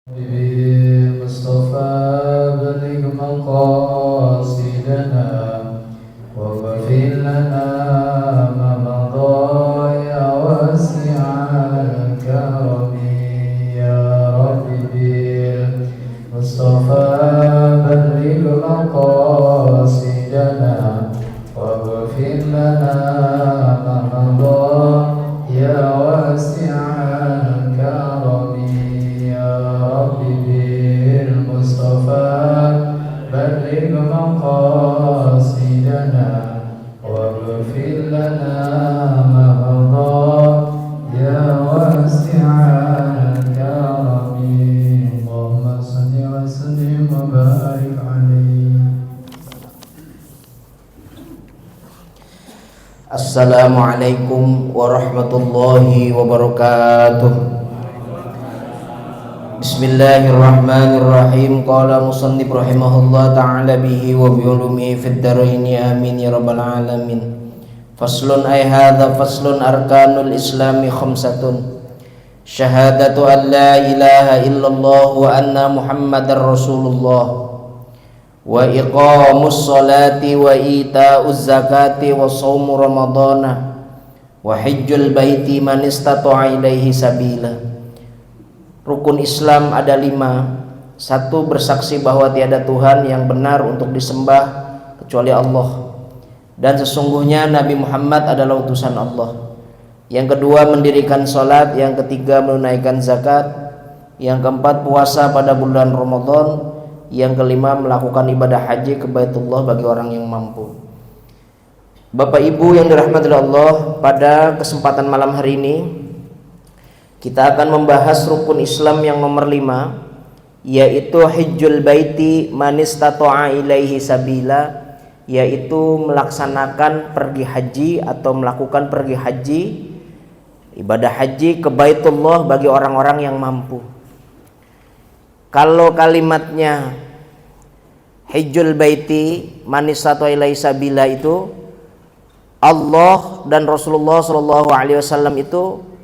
المصطفى بلغ مقاصدنا واغفر لنا ما مضى يا واسع الكرم يا رب بالمصطفى بلغ مقاصدنا واغفر لنا ما مضى يا واسع الكرم بالمصطفى بلغ مقاصدنا واغفر لنا ما مضى يا واسع الكرم اللهم صل وسلم وبارك عليه. Assalamualaikum warahmatullahi wabarakatuh. Bismillahirrahmanirrahim. Qala musannif rahimahullah ta'ala bihi wa bi ulumihi fid dharaini amin ya rabbal alamin. Faslun ay hadza faslun arkanul islami khamsatun. Syahadatu an la ilaha illallah wa anna muhammadar rasulullah wa iqamus salati wa ita'uz zakati wa shaumu ramadana wa hajjul baiti man istata'a ilaihi sabila. Rukun Islam ada 5. 1. Bersaksi bahwa tiada Tuhan yang benar untuk disembah kecuali Allah, dan sesungguhnya Nabi Muhammad adalah utusan Allah. Yang kedua, mendirikan sholat. Yang ketiga, menunaikan zakat. Yang keempat, puasa pada bulan Ramadan. Yang kelima, melakukan ibadah haji ke Baitullah bagi orang yang mampu. Bapak Ibu yang dirahmati Allah, pada kesempatan malam hari ini kita akan membahas rukun Islam yang nomor 5, yaitu hajjul baiti man istata'a ilaihi sabila, yaitu melaksanakan pergi haji atau melakukan pergi haji, ibadah haji ke Baitullah bagi orang-orang yang mampu. Kalau kalimatnya hajjul baiti man istata'a ilaihi sabila itu, Allah dan Rasulullah SAW itu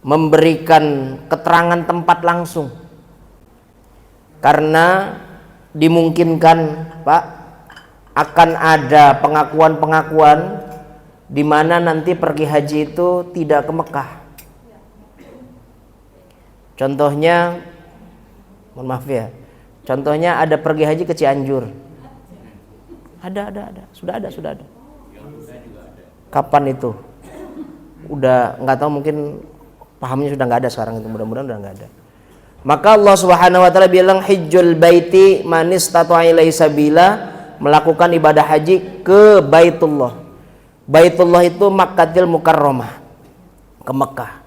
memberikan keterangan tempat langsung, karena dimungkinkan Pak akan ada pengakuan-pengakuan di mana nanti pergi haji itu tidak ke Mekah. Contohnya, mohon maaf ya, contohnya ada pergi haji ke Cianjur. Ada. Sudah ada. Kapan itu? Udah nggak tahu, mungkin pahamnya sudah nggak ada sekarang itu, mudah-mudahan udah nggak ada. Maka Allah Subhanahu wa taala bilang hajjul baiti man istata'a ilaihi sabila, melakukan ibadah haji ke Baitullah. Baitullah itu Makkatil Mukarramah, ke Mekah.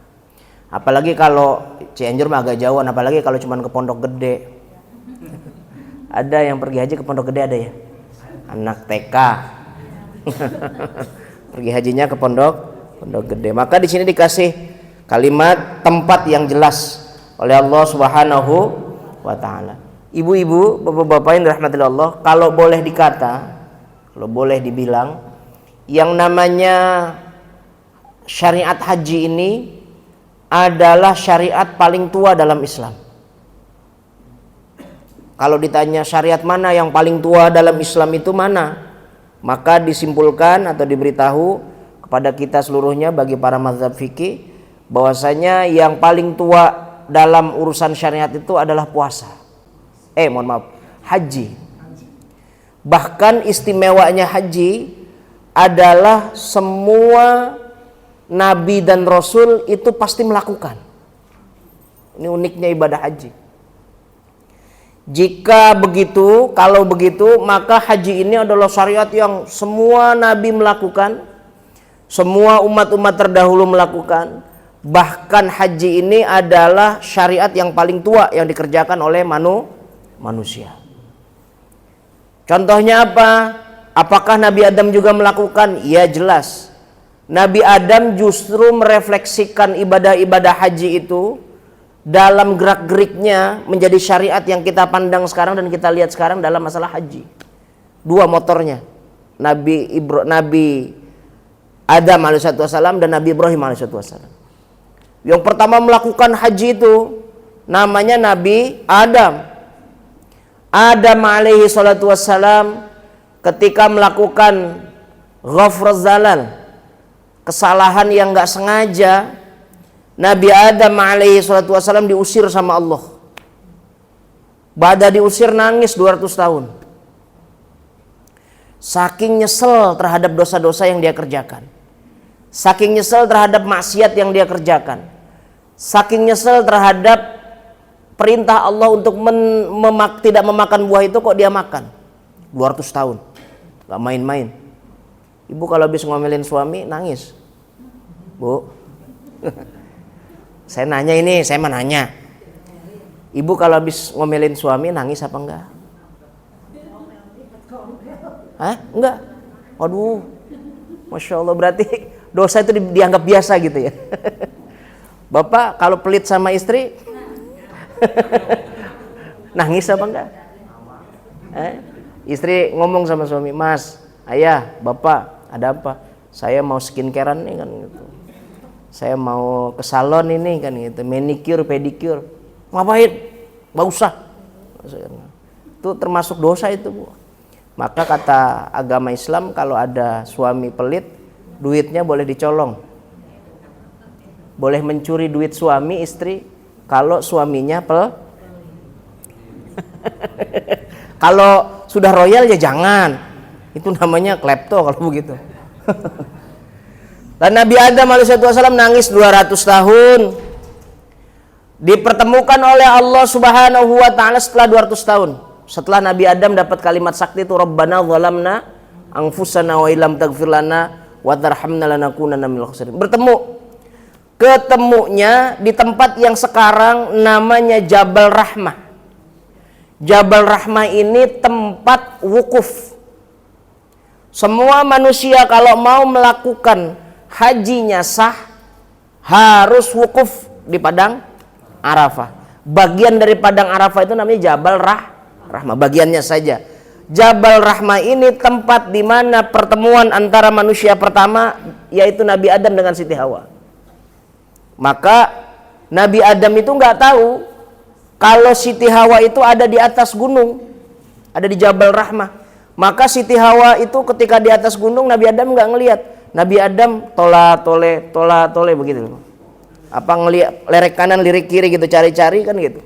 Apalagi kalau Cianjur mah agak jauhan, apalagi kalau cuma ke Pondok Gede. Ada yang pergi haji ke Pondok Gede, ada ya? Anak TK. Pergi hajinya ke Pondok Gede. Maka di sini dikasih kalimat tempat yang jelas oleh Allah Subhanahu wa taala. Ibu-ibu, bapak-bapak yang dirahmati Allah, kalau boleh dikata, kalau boleh dibilang, yang namanya syariat haji ini adalah syariat paling tua dalam Islam. Kalau ditanya syariat mana yang paling tua dalam Islam itu mana, maka disimpulkan atau diberitahu kepada kita seluruhnya bagi para mazhab fikih bahwasanya yang paling tua dalam urusan syariat itu adalah puasa. Haji. Bahkan istimewanya haji adalah semua nabi dan rasul itu pasti melakukan. Ini uniknya ibadah haji. Jika begitu, kalau begitu, maka haji ini adalah syariat yang semua nabi melakukan, semua umat-umat terdahulu melakukan. Bahkan haji ini adalah syariat yang paling tua yang dikerjakan oleh manusia. Contohnya apa? Apakah Nabi Adam juga melakukan? Ya, jelas. Nabi Adam justru merefleksikan ibadah-ibadah haji itu dalam gerak-geriknya menjadi syariat yang kita pandang sekarang dan kita lihat sekarang dalam masalah haji. 2 motornya. Nabi Adam alaihissalam dan Nabi Ibrahim alaihissalam. Yang pertama melakukan haji itu namanya Nabi Adam. Adam alaihi salatu wassalam ketika melakukan ghafruz zalal, kesalahan yang nggak sengaja, Nabi Adam alaihi salatu wassalam diusir sama Allah. Bada diusir, nangis 200 tahun. Saking nyesel terhadap dosa-dosa yang dia kerjakan. Saking nyesel terhadap maksiat yang dia kerjakan. Saking nyesel terhadap perintah Allah untuk tidak memakan buah itu, kok dia makan 200 tahun. Gak main-main. Ibu kalau habis ngomelin suami nangis. Bu, saya nanya ini, saya mau nanya. Ibu kalau habis ngomelin suami nangis apa enggak? Hah? Enggak? Waduh, Masya Allah, berarti dosa itu dianggap biasa gitu ya. Bapak kalau pelit sama istri nangis apa enggak? Istri ngomong sama suami, Mas, Ayah, Bapak, ada apa? Saya mau skincarean nih kan gitu. Saya mau ke salon ini kan gitu, manicure, pedicure. Ngapain? Gak usah. Itu termasuk dosa itu, Bu. Maka kata agama Islam, kalau ada suami pelit, duitnya boleh dicolong. Boleh mencuri duit suami istri kalau suaminya Kalau sudah royal ya jangan. Itu namanya klepto kalau begitu. Dan Nabi Adam alaihissalam nangis 200 tahun. Dipertemukan oleh Allah Subhanahu wa taala setelah 200 tahun. Setelah Nabi Adam dapat kalimat sakti itu, Rabbana zalamna anfusana wa illam taghfir lana wa tarhamna lanakunanna minal khasirin. Ketemunya di tempat yang sekarang namanya Jabal Rahmah. Jabal Rahmah ini tempat wukuf. Semua manusia kalau mau melakukan hajinya sah harus wukuf di padang Arafah. Bagian dari padang Arafah itu namanya Jabal Rahmah, bagiannya saja. Jabal Rahmah ini tempat di mana pertemuan antara manusia pertama, yaitu Nabi Adam dengan Siti Hawa. Maka Nabi Adam itu nggak tahu kalau Siti Hawa itu ada di atas gunung, ada di Jabal Rahmah. Maka Siti Hawa itu ketika di atas gunung, Nabi Adam nggak ngelihat. Nabi Adam tola tole begitu. Apa ngelihat lerek kanan, lirik kiri gitu, cari-cari kan gitu.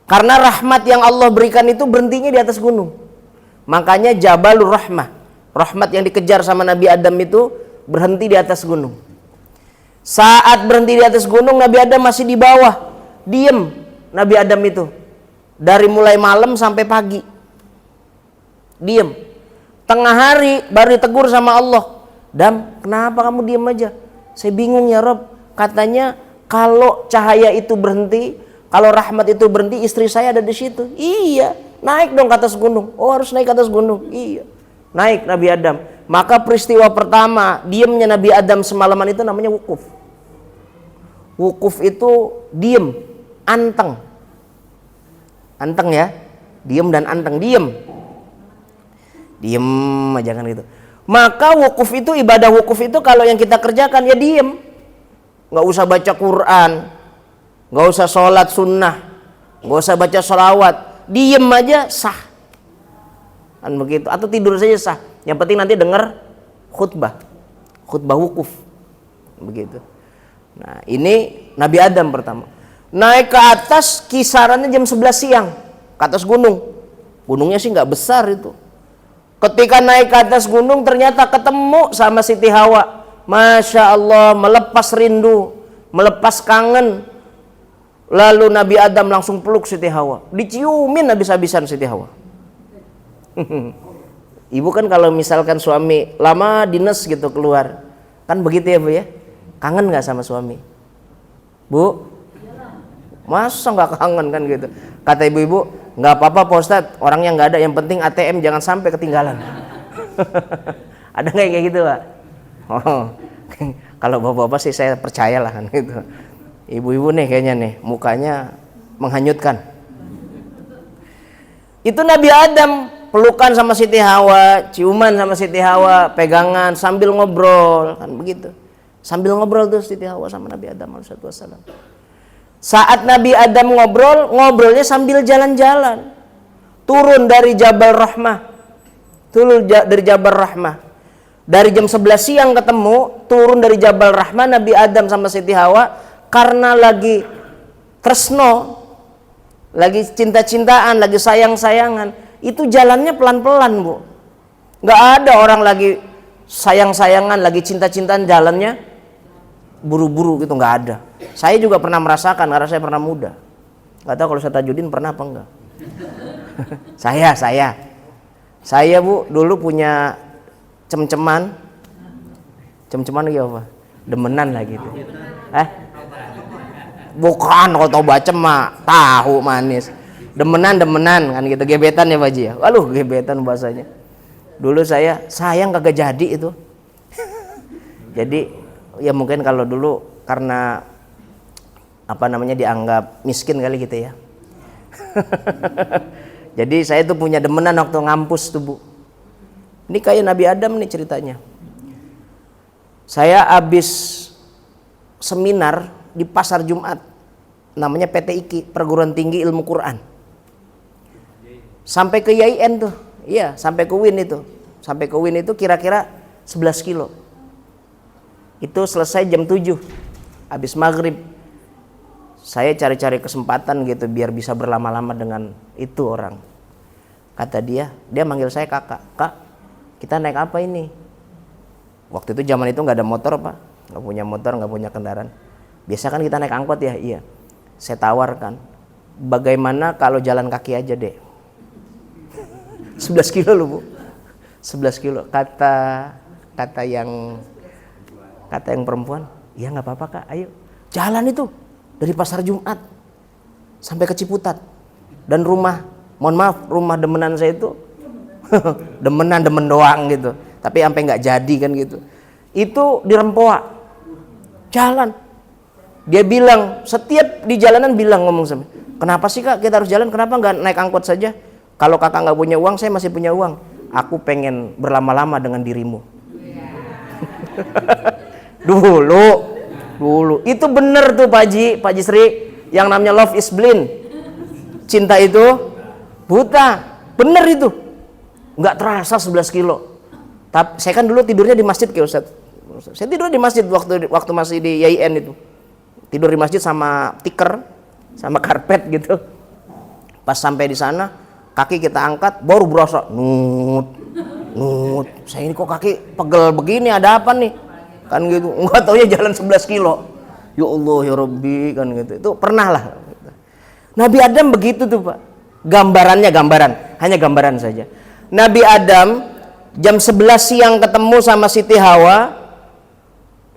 Karena rahmat yang Allah berikan itu berhentinya di atas gunung. Makanya Jabalur Rahmah, rahmat yang dikejar sama Nabi Adam itu berhenti di atas gunung. Saat berhenti di atas gunung, Nabi Adam masih di bawah, diem Nabi Adam itu dari mulai malam sampai pagi, diem. Tengah hari baru ditegur sama Allah, Dam, kenapa kamu diem aja? Saya bingung ya Rob. Katanya kalau cahaya itu berhenti, kalau rahmat itu berhenti, istri saya ada di situ. Iya, naik dong ke atas gunung. Oh, harus naik ke atas gunung. Iya, naik Nabi Adam. Maka peristiwa pertama diemnya Nabi Adam semalaman itu namanya wukuf. Wukuf itu diem, anteng. Anteng ya, diem dan anteng, diem. Diem aja kan gitu. Maka wukuf itu, ibadah wukuf itu kalau yang kita kerjakan ya diem. Nggak usah baca Quran, nggak usah sholat sunnah, nggak usah baca sholawat, diem aja sah, kan begitu. Atau tidur saja sah. Yang penting nanti dengar khutbah wukuf, begitu. Nah ini Nabi Adam pertama naik ke atas, kisarannya jam 11 siang ke atas gunung. Gunungnya sih nggak besar itu. Ketika naik ke atas gunung ternyata ketemu sama Siti Hawa. Masya Allah, melepas rindu, melepas kangen. Lalu Nabi Adam langsung peluk Siti Hawa, diciumin habis-habisan Siti Hawa. Ibu kan kalau misalkan suami lama dinas gitu keluar, kan begitu ya Bu ya? Kangen nggak sama suami? Bu? Masa nggak kangen kan gitu? Kata ibu-ibu, nggak apa-apa Pak Ustadz, orangnya nggak ada, yang penting ATM jangan sampai ketinggalan. Ada nggak kayak gitu Pak? Oh, kalau bapak-bapak sih saya percayalah kan gitu. Ibu-ibu nih kayaknya nih mukanya menghanyutkan. Itu Nabi Adam pelukan sama Siti Hawa, ciuman sama Siti Hawa, pegangan sambil ngobrol kan begitu. Sambil ngobrol tuh Siti Hawa sama Nabi Adam alaihissalam. Saat Nabi Adam ngobrolnya sambil jalan-jalan. Turun dari Jabal Rahmah. Dari jam 11 siang ketemu, turun dari Jabal Rahmah Nabi Adam sama Siti Hawa karena lagi tresno, lagi cinta-cintaan, lagi sayang-sayangan. Itu jalannya pelan-pelan, Bu. Nggak ada orang lagi sayang-sayangan, lagi cinta-cintaan jalannya buru-buru gitu, nggak ada. Saya juga pernah merasakan karena saya pernah muda. Nggak tahu kalau Ustaz Tajudin pernah apa enggak. Saya Bu dulu punya cem-ceman lagi apa? Demenan lah gitu. Bukan, kalau tau baca mah tahu manis. Demenan kan gitu, gebetan ya Pak Ji ya. Waduh, gebetan bahasanya. Dulu saya sayang kagak jadi itu. Jadi ya mungkin kalau dulu karena dianggap miskin kali gitu ya. Jadi saya tuh punya demenan waktu ngampus tuh Bu. Ini kayak Nabi Adam nih ceritanya. Saya habis seminar di Pasar Jumat, namanya PTIQ, Perguruan Tinggi Ilmu Quran. Sampai ke YIN tuh, iya, sampai ke UIN itu. Sampai ke UIN itu kira-kira 11 kilo. Itu selesai jam 7, habis maghrib. Saya cari-cari kesempatan gitu biar bisa berlama-lama dengan itu orang. Kata dia manggil saya kakak. Kak, kita naik apa ini? Waktu itu zaman itu nggak ada motor Pak, nggak punya motor, nggak punya kendaraan. Biasa kan kita naik angkot ya, iya. Saya tawarkan, bagaimana kalau jalan kaki aja deh? 11 kilo loh Bu, 11 kilo. Kata yang perempuan, ya nggak apa-apa Kak, ayo jalan itu dari Pasar Jumat sampai ke Ciputat. Dan rumah demenan saya itu demen doang gitu, tapi sampai nggak jadi kan gitu. Itu di Rempoa jalan, dia bilang setiap di jalanan ngomong sama, kenapa sih Kak kita harus jalan, kenapa nggak naik angkot saja? Kalau kakak nggak punya uang, saya masih punya uang. Aku pengen berlama-lama dengan dirimu. dulu itu bener tuh Pak Haji Sri, yang namanya love is blind, cinta itu buta, bener itu. Nggak terasa 11 kilo. Tapi saya kan dulu tidurnya di masjid kayak Ustaz. Saya tidur di masjid waktu masih di YIN itu. Tidur di masjid sama tikar, sama karpet gitu. Pas sampai di sana, kaki kita angkat baru berasa nut. Saya ini kok kaki pegel begini, ada apa nih? Kan gitu. Enggak taunya jalan 11 kilo. Ya Allah ya Rabbi kan gitu. Itu pernah lah. Nabi Adam begitu tuh Pak. Hanya gambaran saja. Nabi Adam jam 11 siang ketemu sama Siti Hawa,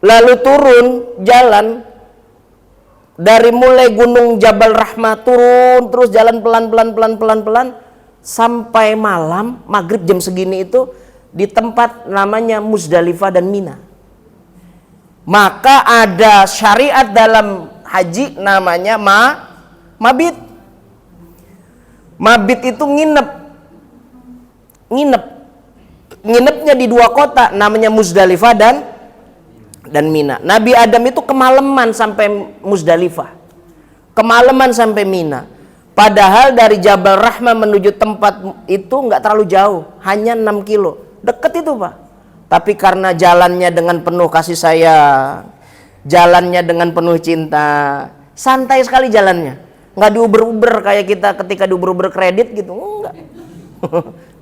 lalu turun jalan dari mulai gunung Jabal Rahmah, turun terus jalan pelan sampai malam maghrib jam segini itu di tempat namanya Muzdalifah dan Mina. Maka ada syariat dalam haji namanya mabit. Mabit itu nginepnya di dua kota namanya Muzdalifah dan Mina. Nabi Adam itu kemalaman sampai Muzdalifah, kemalaman sampai Mina. Padahal dari Jabal Rahmah menuju tempat itu nggak terlalu jauh, hanya 6 kilo, deket itu Pak. Tapi karena jalannya dengan penuh kasih sayang, jalannya dengan penuh cinta, santai sekali jalannya, nggak diuber-uber kayak kita ketika diuber-uber kredit gitu, enggak.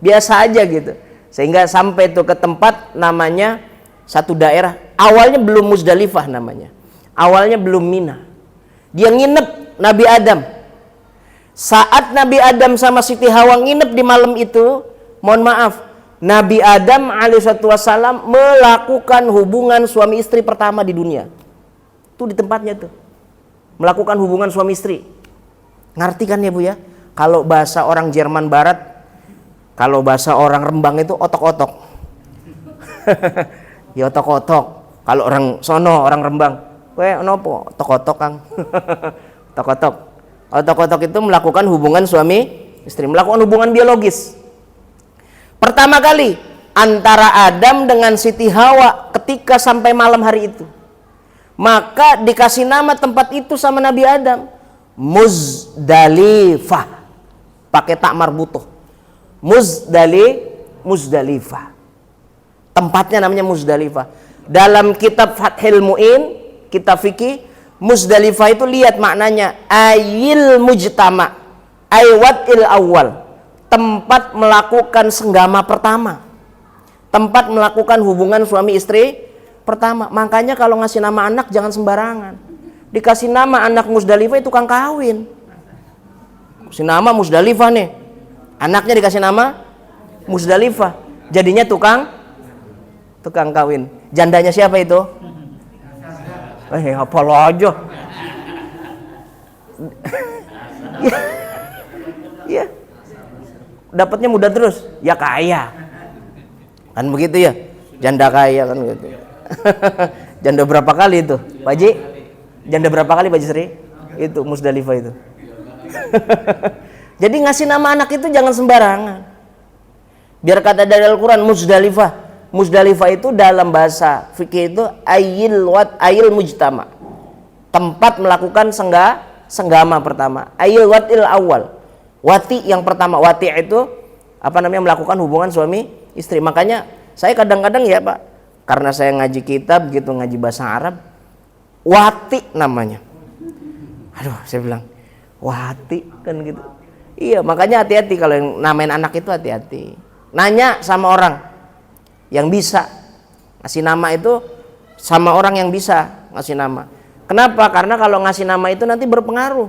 Biasa aja gitu. Sehingga sampai tuh ke tempat namanya satu daerah, awalnya belum Muzdalifah namanya, awalnya belum Mina. Dia nginep Nabi Adam. Saat Nabi Adam sama Siti Hawa nginep di malam itu, mohon maaf, Nabi Adam alaihissalam melakukan hubungan suami istri pertama di dunia. Tuh di tempatnya tuh, melakukan hubungan suami istri. Ngerti kan ya Bu ya? Kalau bahasa orang Jerman Barat, kalau bahasa orang Rembang itu otok-otok. Ya otok-otok. Kalau orang sono, orang Rembang, nopo otok-otok Kang. Otok-otok. Otok-otok itu melakukan hubungan suami istri, melakukan hubungan biologis. Pertama kali antara Adam dengan Siti Hawa ketika sampai malam hari itu. Maka dikasih nama tempat itu sama Nabi Adam, Muzdalifah, pakai tak marbutoh. Muzdalifah. Tempatnya namanya Muzdalifah. Dalam kitab Fathul Mu'in, kitab fikih, Muzdalifah itu lihat maknanya, ayil mujtama, aywatil awal, tempat melakukan senggama pertama, tempat melakukan hubungan suami istri pertama. Makanya kalau ngasih nama anak jangan sembarangan. Dikasih nama anak Muzdalifah itu tukang kawin. Kasih nama Muzdalifah nih, anaknya dikasih nama Muzdalifah, jadinya tukang kawin. Jandanya siapa itu? Apa lo aja? Ya, dapatnya mudah terus. Ya kaya, kan begitu ya? Janda kaya kan gitu. Janda berapa kali itu, Pak Haji? Janda berapa kali Pak Haji Sri? Itu Muzdalifah itu. Jadi ngasih nama anak itu jangan sembarangan. Biar kata dari Al-Quran Muzdalifah. Muzdalifah itu dalam bahasa fikih itu ayil mujtama, tempat melakukan senggama pertama. Ayil watil awal, wati yang pertama. Wati itu melakukan hubungan suami istri. Makanya saya kadang-kadang ya Pak, karena saya ngaji kitab gitu, ngaji bahasa Arab, wati namanya. Aduh, saya bilang wati kan gitu. Iya, makanya hati-hati kalau yang namain anak itu, hati-hati. Nanya sama orang yang bisa ngasih nama itu, sama orang yang bisa ngasih nama. Kenapa? Karena kalau ngasih nama itu nanti berpengaruh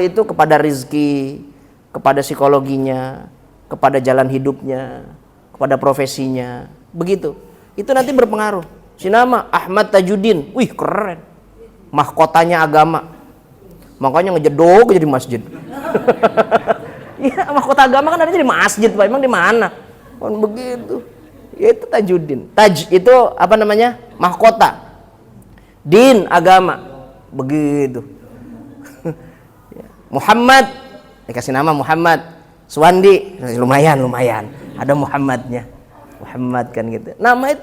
itu kepada rizki, kepada psikologinya, kepada jalan hidupnya, kepada profesinya, begitu. Itu nanti berpengaruh. Si nama Ahmad Tajuddin, wih keren, mahkotanya agama, makanya ngejedog jadi masjid. Iya, mahkota agama kan adanya di masjid, Pak. Emang di mana? Kan begitu. Ya itu Tajuddin. Taj itu mahkota. Din agama. Begitu. Muhammad dikasih nama Muhammad. Suwandi lumayan. Ada Muhammadnya. Muhammad kan gitu. Nama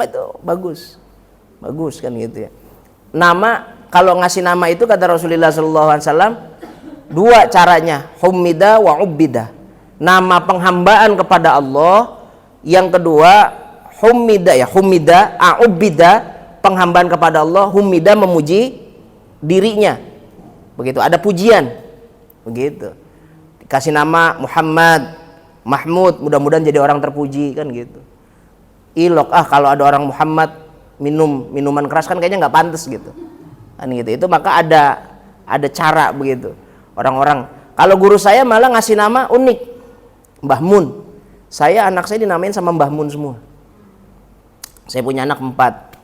itu bagus. Bagus kan gitu ya. Nama, kalau ngasih nama itu kata Rasulullah SAW, dua caranya, humida wa ubbida. Nama penghambaan kepada Allah. Yang kedua humida, a'ubbida, penghambaan kepada Allah. Humida memuji dirinya. Begitu, ada pujian. Begitu. Dikasih nama Muhammad, Mahmud, mudah-mudahan jadi orang terpuji kan gitu. Ilok, kalau ada orang Muhammad minum minuman keras kan kayaknya nggak pantas gitu. Kan gitu. Itu maka ada cara begitu. Orang-orang, kalau guru saya malah ngasih nama unik, Mbah Mun. Anak saya dinamain sama Mbah Mun semua. Saya punya anak 4,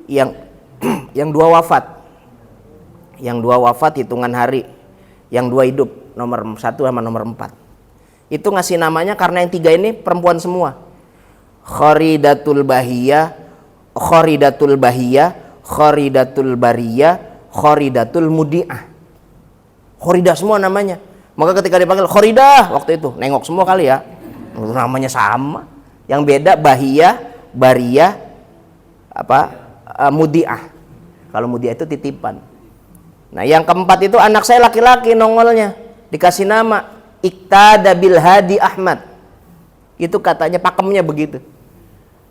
yang 2 wafat, hitungan hari, yang 2 hidup, nomor 1 sama nomor 4. Itu ngasih namanya karena yang 3 ini perempuan semua. Khoridatul Bahiyah, Khoridatul Bariyah, Khoridatul Mudi'ah. Khoridah semua namanya. Maka ketika dipanggil Khoridah, waktu itu nengok semua kali ya, namanya sama. Yang beda Bahiyah, Bariyah, Mudi'ah. Kalau Mudi'ah itu titipan. Nah yang keempat itu anak saya laki-laki nongolnya, dikasih nama Iktada bil Hadi Ahmad. Itu katanya pakemnya begitu.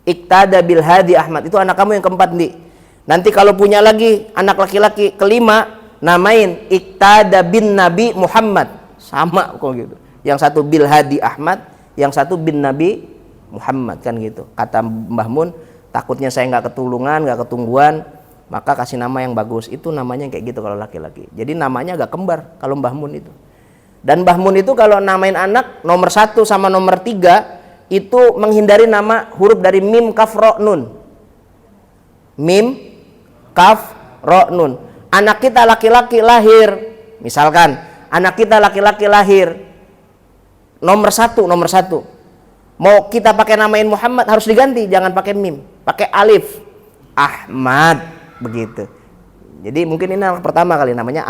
Iktada bil Hadi Ahmad. Itu anak kamu yang keempat, Di. Nanti kalau punya lagi anak laki-laki kelima, namain Iktada bin Nabi Muhammad. Sama kok gitu. Yang satu bil Hadi Ahmad, yang satu bin Nabi Muhammad kan gitu. Kata Mbah Mun, takutnya saya nggak ketulungan, nggak ketungguan, maka kasih nama yang bagus. Itu namanya kayak gitu kalau laki-laki. Jadi namanya agak kembar kalau Mbah Mun itu. Dan Mbah Mun itu kalau namain anak nomor 1 sama nomor 3 itu menghindari nama huruf dari mim kaf ro nun. Mim kaf ro nun. Anak kita laki-laki lahir, misalkan anak kita laki-laki lahir nomor 1, mau kita pakai namain Muhammad harus diganti, jangan pakai mim, pakai alif, Ahmad, begitu. Jadi mungkin ini anak pertama kali namanya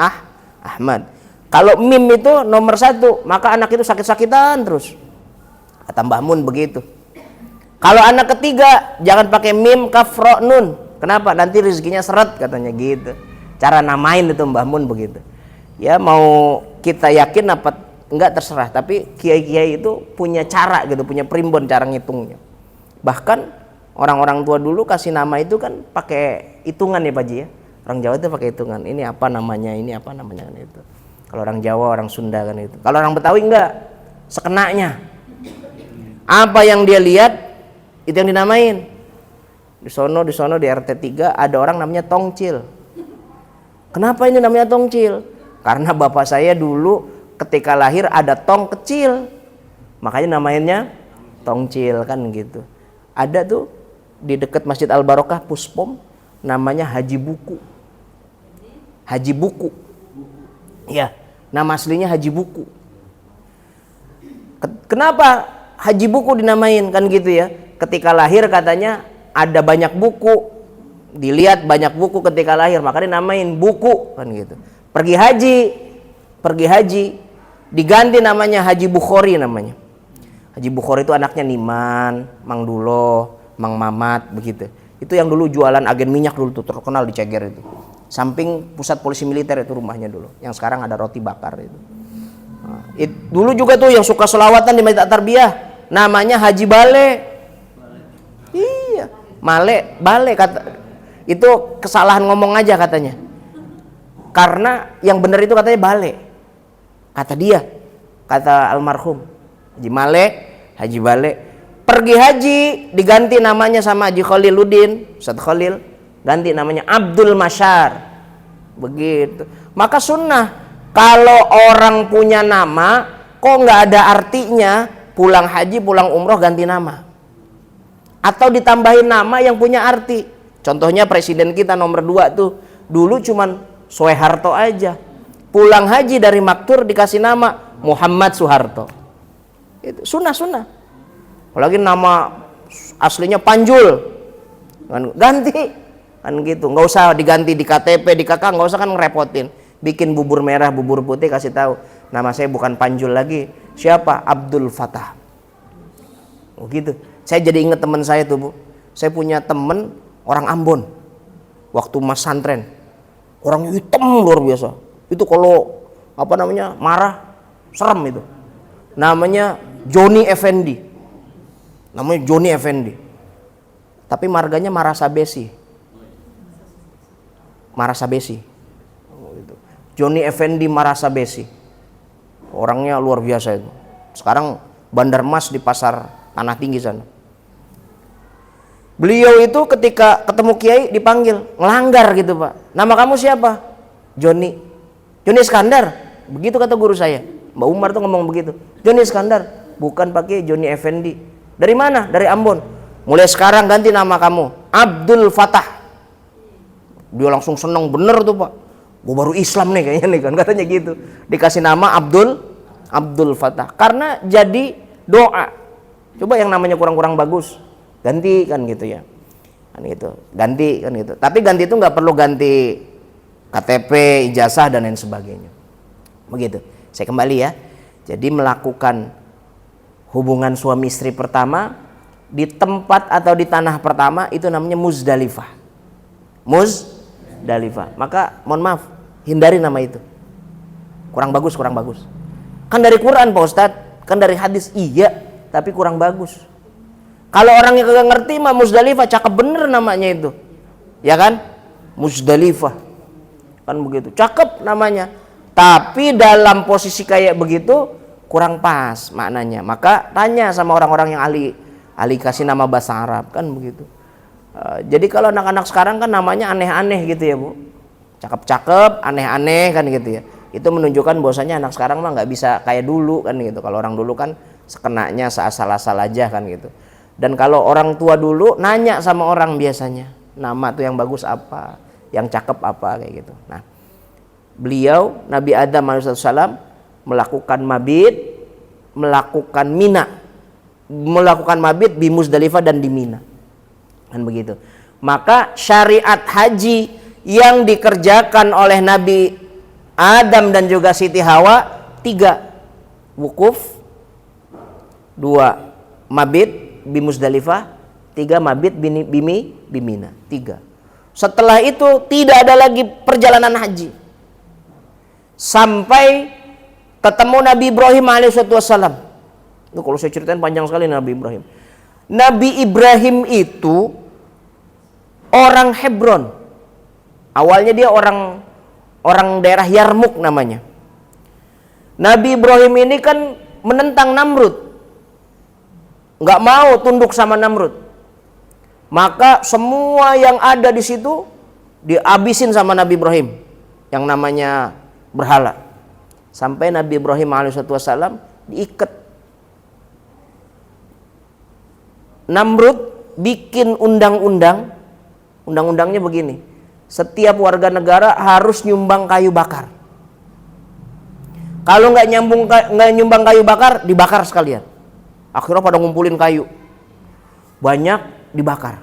Ahmad. Kalau mim itu nomor 1, maka anak itu sakit-sakitan terus. Kata Mbah Mun begitu. Kalau anak ketiga jangan pakai mim, kaf, ro, nun. Kenapa? Nanti rezekinya seret katanya gitu. Cara namain itu Mbah Mun begitu. Ya mau kita yakin apa enggak terserah, tapi kiai-kiai itu punya cara gitu, punya primbon cara ngitungnya. Bahkan orang-orang tua dulu kasih nama itu kan pakai hitungan ya Pak Ji ya. Orang Jawa itu pakai hitungan. Ini apa namanya, ini apa namanya kan itu. Kalau orang Jawa, orang Sunda kan itu. Kalau orang Betawi enggak, sekenanya. Apa yang dia lihat itu yang dinamain. Di sono di RT 3 ada orang namanya Tongcil. Kenapa ini namanya Tongcil? Karena bapak saya dulu ketika lahir ada tong kecil, makanya namanya Tongcil kan gitu. Ada tuh di dekat Masjid Al Barokah Puspom namanya Haji Buku. Haji Buku. Ya, nama aslinya Haji Buku. Kenapa Haji Buku dinamain kan gitu ya? Ketika lahir katanya ada banyak buku, dilihat banyak buku ketika lahir, makanya dinamain Buku kan gitu. Pergi haji diganti namanya Haji Bukhari namanya. Haji Bukhari itu anaknya Niman, Mang Dulo, Mang Mamat begitu. Itu yang dulu jualan agen minyak dulu tuh, terkenal di Ceger itu. Samping pusat polisi militer itu rumahnya dulu. Yang sekarang ada roti bakar itu. Nah, dulu juga tuh yang suka selawatan di Masjid At-Tarbiyah namanya Haji Bale. Iya, Bale kata. Itu kesalahan ngomong aja katanya. Karena yang benar itu katanya Bale. Kata dia, kata almarhum Haji Bale. Pergi haji diganti namanya sama Haji Khaliluddin, Ustadz Khalil, ganti namanya Abdul Masyar. Begitu. Maka sunnah kalau orang punya nama kok nggak ada artinya, pulang haji pulang umroh ganti nama. Atau ditambahin nama yang punya arti. Contohnya presiden kita nomor 2 tuh dulu cuman Soeharto aja. Pulang haji dari Maktur dikasih nama Muhammad Soeharto. Itu sunnah. Apalagi nama aslinya Panjul. Ganti kan gitu. Nggak usah diganti di KTP, di KK, nggak usah kan ngerepotin. Bikin bubur merah, bubur putih, kasih tahu nama saya bukan Panjul lagi. Siapa? Abdul Fatah. Oh gitu. Saya jadi inget teman saya tuh Bu. Saya punya temen orang Ambon. Waktu mas santren. Orangnya hitam luar biasa. Itu kalau marah serem itu. Namanya Joni Effendi. Tapi marganya Marasabesi. Joni Effendi Marasabesi. Orangnya luar biasa itu. Sekarang bandar emas di pasar Tanah Tinggi sana. Beliau itu ketika ketemu kiai dipanggil, ngelanggar gitu Pak. Nama kamu siapa? Joni Iskandar. Begitu kata guru saya. Mbak Umar tuh ngomong begitu. Joni Iskandar, bukan pakai Joni Effendi. Dari mana? Dari Ambon. Mulai sekarang ganti nama kamu Abdul Fatah. Dia langsung seneng bener tuh Pak. Gue baru Islam nih kayaknya nih kan, katanya gitu. Dikasih nama Abdul Fatah. Karena jadi doa. Coba yang namanya kurang-kurang bagus, ganti kan gitu ya. Kan gitu. Ganti kan gitu. Tapi ganti itu nggak perlu ganti KTP, ijazah dan lain sebagainya. Begitu. Saya kembali ya. Jadi melakukan hubungan suami istri pertama di tempat atau di tanah pertama itu namanya Muzdalifah. Maka mohon maaf, hindari nama itu. Kurang bagus. Kan dari Quran Pak Ustadz, kan dari hadis iya, tapi kurang bagus. Kalau orang yang kagak ngerti mah Muzdalifah cakep bener namanya itu. Ya kan? Muzdalifah. Kan begitu. Cakep namanya. Tapi dalam posisi kayak begitu kurang pas maknanya. Maka tanya sama orang-orang yang ahli kasih nama bahasa Arab kan begitu. Jadi kalau anak-anak sekarang kan namanya aneh-aneh gitu ya Bu. Cakep-cakep, aneh-aneh kan gitu ya. Itu menunjukkan bahwasanya anak sekarang mah nggak bisa kayak dulu kan gitu. Kalau orang dulu kan sekenanya seasal-asal aja kan gitu. Dan kalau orang tua dulu nanya sama orang biasanya, nama tuh yang bagus apa, yang cakep apa kayak gitu. Nah, beliau Nabi Adam alaihissalam melakukan mabit, melakukan mabit di Muzdalifah dan di Mina. Kan begitu. Maka syariat haji yang dikerjakan oleh Nabi Adam dan juga Siti Hawa 3, wukuf, 2, mabit, di Muzdalifah, 3 mabit bimina, 3. Setelah itu tidak ada lagi perjalanan haji sampai ketemu Nabi Ibrahim alaihissalam. Itu kalau saya ceritain panjang sekali Nabi Ibrahim. Nabi Ibrahim itu orang Hebron. Awalnya dia orang daerah Yarmuk namanya. Nabi Ibrahim ini kan menentang Namrud, nggak mau tunduk sama Namrud. Maka semua yang ada di situ dihabisin sama Nabi Ibrahim, yang namanya berhala. Sampai Nabi Ibrahim alaihissalam diikat. Namrud bikin undang-undangnya begini: setiap warga negara harus nyumbang kayu bakar. Kalau nggak nyumbang kayu bakar, dibakar sekalian. Akhirnya pada ngumpulin kayu banyak, dibakar.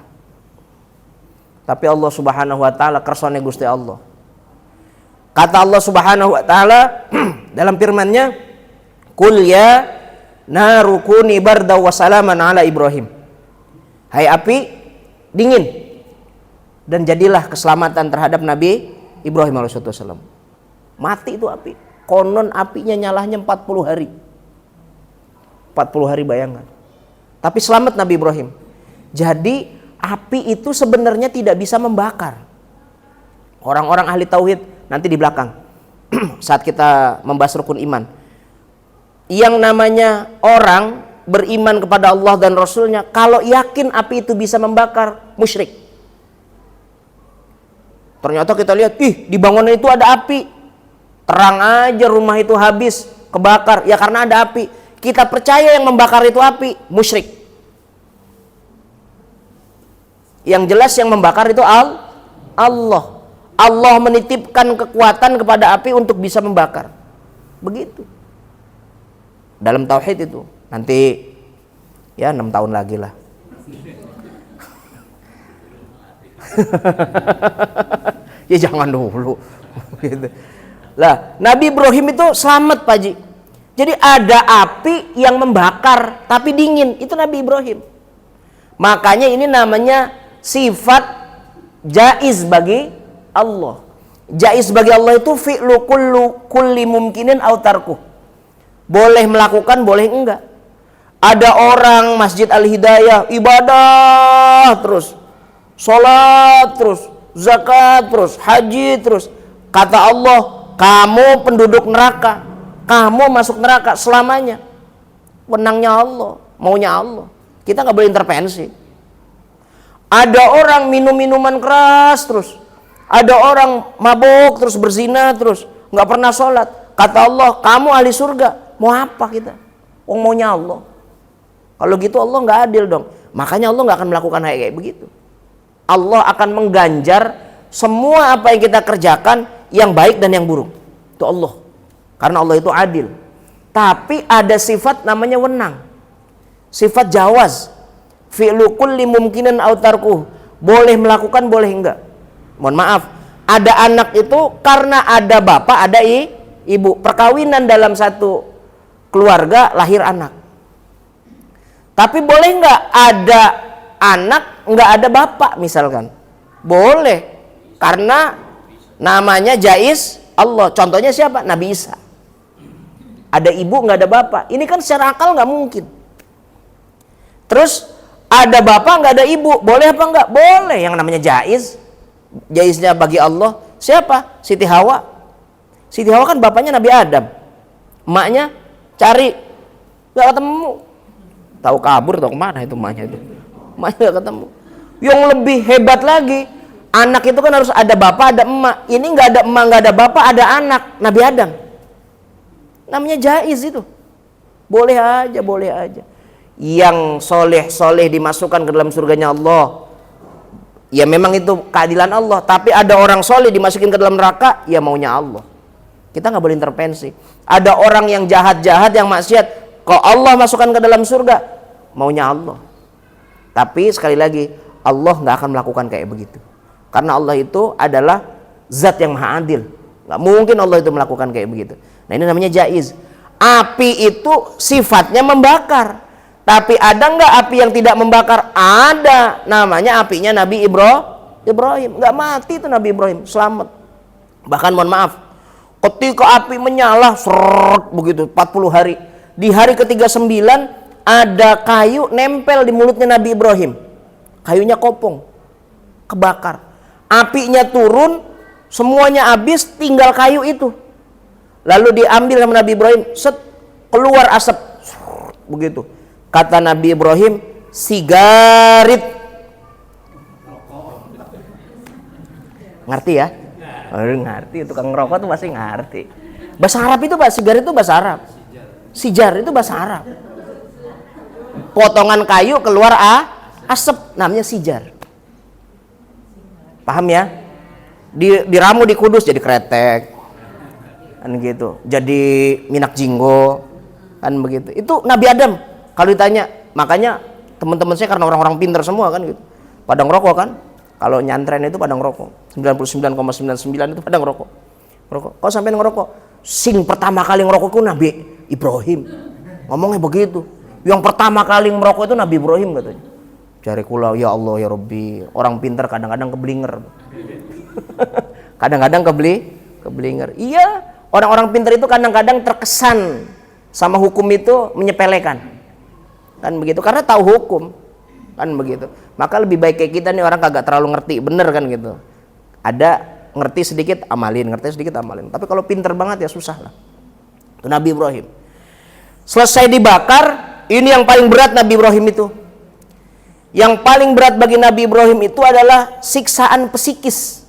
Tapi Allah Subhanahu wa taala kersane Gusti Allah. Kata Allah Subhanahu wa taala dalam firman-Nya, "Qul ya naru kuni barda wa salaman ala Ibrahim." Hai api, dingin dan jadilah keselamatan terhadap Nabi Ibrahim alaihissalam. Mati itu api. Konon apinya nyalahnya 40 hari. 40 hari, bayangkan. Tapi selamat Nabi Ibrahim. Jadi api itu sebenarnya tidak bisa membakar. Orang-orang ahli tauhid nanti di belakang saat kita membahas rukun iman, yang namanya orang beriman kepada Allah dan Rasulnya, kalau yakin api itu bisa membakar, musyrik. Ternyata kita lihat, di bangunan itu ada api, terang aja rumah itu habis, kebakar, ya karena ada api. Kita percaya yang membakar itu api, musyrik. Yang jelas yang membakar itu Allah. Allah menitipkan kekuatan kepada api untuk bisa membakar. Begitu. Dalam tauhid itu. Nanti ya 6 tahun lagi lah. Ya jangan dulu. Gitu. Lah, Nabi Ibrahim itu selamat, Pak Haji. Jadi ada api yang membakar tapi dingin, itu Nabi Ibrahim. Makanya ini namanya sifat jaiz bagi Allah. Jaiz bagi Allah itu fi'lu kulli mumkinin aw tarkuh. Boleh melakukan, boleh enggak. Ada orang Masjid Al-Hidayah ibadah terus, sholat terus, zakat terus, haji terus. Kata Allah, kamu penduduk neraka, kamu masuk neraka selamanya. Wenangnya Allah, maunya Allah. Kita nggak boleh intervensi. Ada orang minum minuman keras terus, ada orang mabuk terus, berzina terus, nggak pernah sholat. Kata Allah, kamu ahli surga. Mau apa kita? Maunya Allah. Kalau gitu Allah nggak adil dong. Makanya Allah nggak akan melakukan hal kayak begitu. Allah akan mengganjar semua apa yang kita kerjakan, yang baik dan yang buruk. Itu Allah. Karena Allah itu adil. Tapi ada sifat namanya wenang. Sifat jawaz. Fi'lu kulli mumkinan aw tarkuh. Boleh melakukan, boleh enggak. Mohon maaf, ada anak itu karena ada bapak, ada ibu. Perkawinan dalam satu keluarga, lahir anak. Tapi boleh enggak ada anak enggak ada bapak misalkan? Boleh. Karena namanya jaiz Allah. Contohnya siapa? Nabi Isa. Ada ibu nggak ada bapak. Ini kan secara akal nggak mungkin. Terus ada bapak nggak ada ibu. Boleh apa nggak? Boleh. Yang namanya jaiz. Jaiznya bagi Allah. Siapa? Siti Hawa. Siti Hawa kan bapaknya Nabi Adam. Emaknya cari nggak ketemu. Tahu kabur atau kemana itu emaknya itu. Emaknya nggak ketemu. Yang lebih hebat lagi, anak itu kan harus ada bapak, ada emak. Ini nggak ada emak, nggak ada bapak, ada anak. Nabi Adam. Namanya jaiz itu. Boleh aja, boleh aja. Yang soleh dimasukkan ke dalam surganya Allah, ya memang itu keadilan Allah. Tapi ada orang soleh dimasukin ke dalam neraka, ya maunya Allah. Kita nggak boleh intervensi. Ada orang yang jahat-jahat, yang maksiat, kok Allah masukkan ke dalam surga, maunya Allah. Tapi sekali lagi, Allah nggak akan melakukan kayak begitu. Karena Allah itu adalah zat yang maha adil. Nggak mungkin Allah itu melakukan kayak begitu. Nah ini namanya jaiz. Api itu sifatnya membakar. Tapi ada nggak api yang tidak membakar? Ada, namanya apinya Nabi Ibrahim. Nggak mati itu Nabi Ibrahim, selamat. Bahkan mohon maaf, ketika api menyala begitu 40 hari, di hari ke-39 ada kayu nempel di mulutnya Nabi Ibrahim. Kayunya kopong, kebakar. Apinya turun, semuanya habis, tinggal kayu itu. Lalu diambil sama Nabi Ibrahim, keluar asap begitu. Kata Nabi Ibrahim, sigarit. Ngerti ya? Ngerti, tukang ngerokok tuh pasti ngerti. Bahasa Arab itu Pak, sigarit itu bahasa Arab. Sijar itu bahasa Arab. Potongan kayu keluar asap, namanya sijar. Paham ya? Diramu di Kudus jadi kretek. Kan gitu. Jadi minak jinggo. Kan begitu. Itu Nabi Adam. Kalau ditanya, makanya teman-teman saya karena orang-orang pintar semua kan gitu. Pada ngerokok kan? Kalau nyantren itu pada ngerokok. 99,99 itu pada ngerokok. Kok sampai ngerokok? Sing pertama kali ngerokok itu Nabi Ibrahim. Ngomongnya begitu. Yang pertama kali ngerokok itu Nabi Ibrahim katanya. Cari kula, ya Allah ya Rabbi. Orang pintar kadang-kadang keblinger. Kadang-kadang keblinger. Iya, orang-orang pintar itu kadang-kadang terkesan sama hukum itu menyepelekan. Kan begitu, karena tahu hukum. Kan begitu. Maka lebih baik kayak kita nih orang kagak terlalu ngerti, bener kan gitu. Ada ngerti sedikit amalin, ngerti sedikit amalin. Tapi kalau pinter banget ya susah lah. Itu Nabi Ibrahim. Selesai dibakar, ini yang paling berat Nabi Ibrahim itu. Yang paling berat bagi Nabi Ibrahim itu adalah siksaan psikis.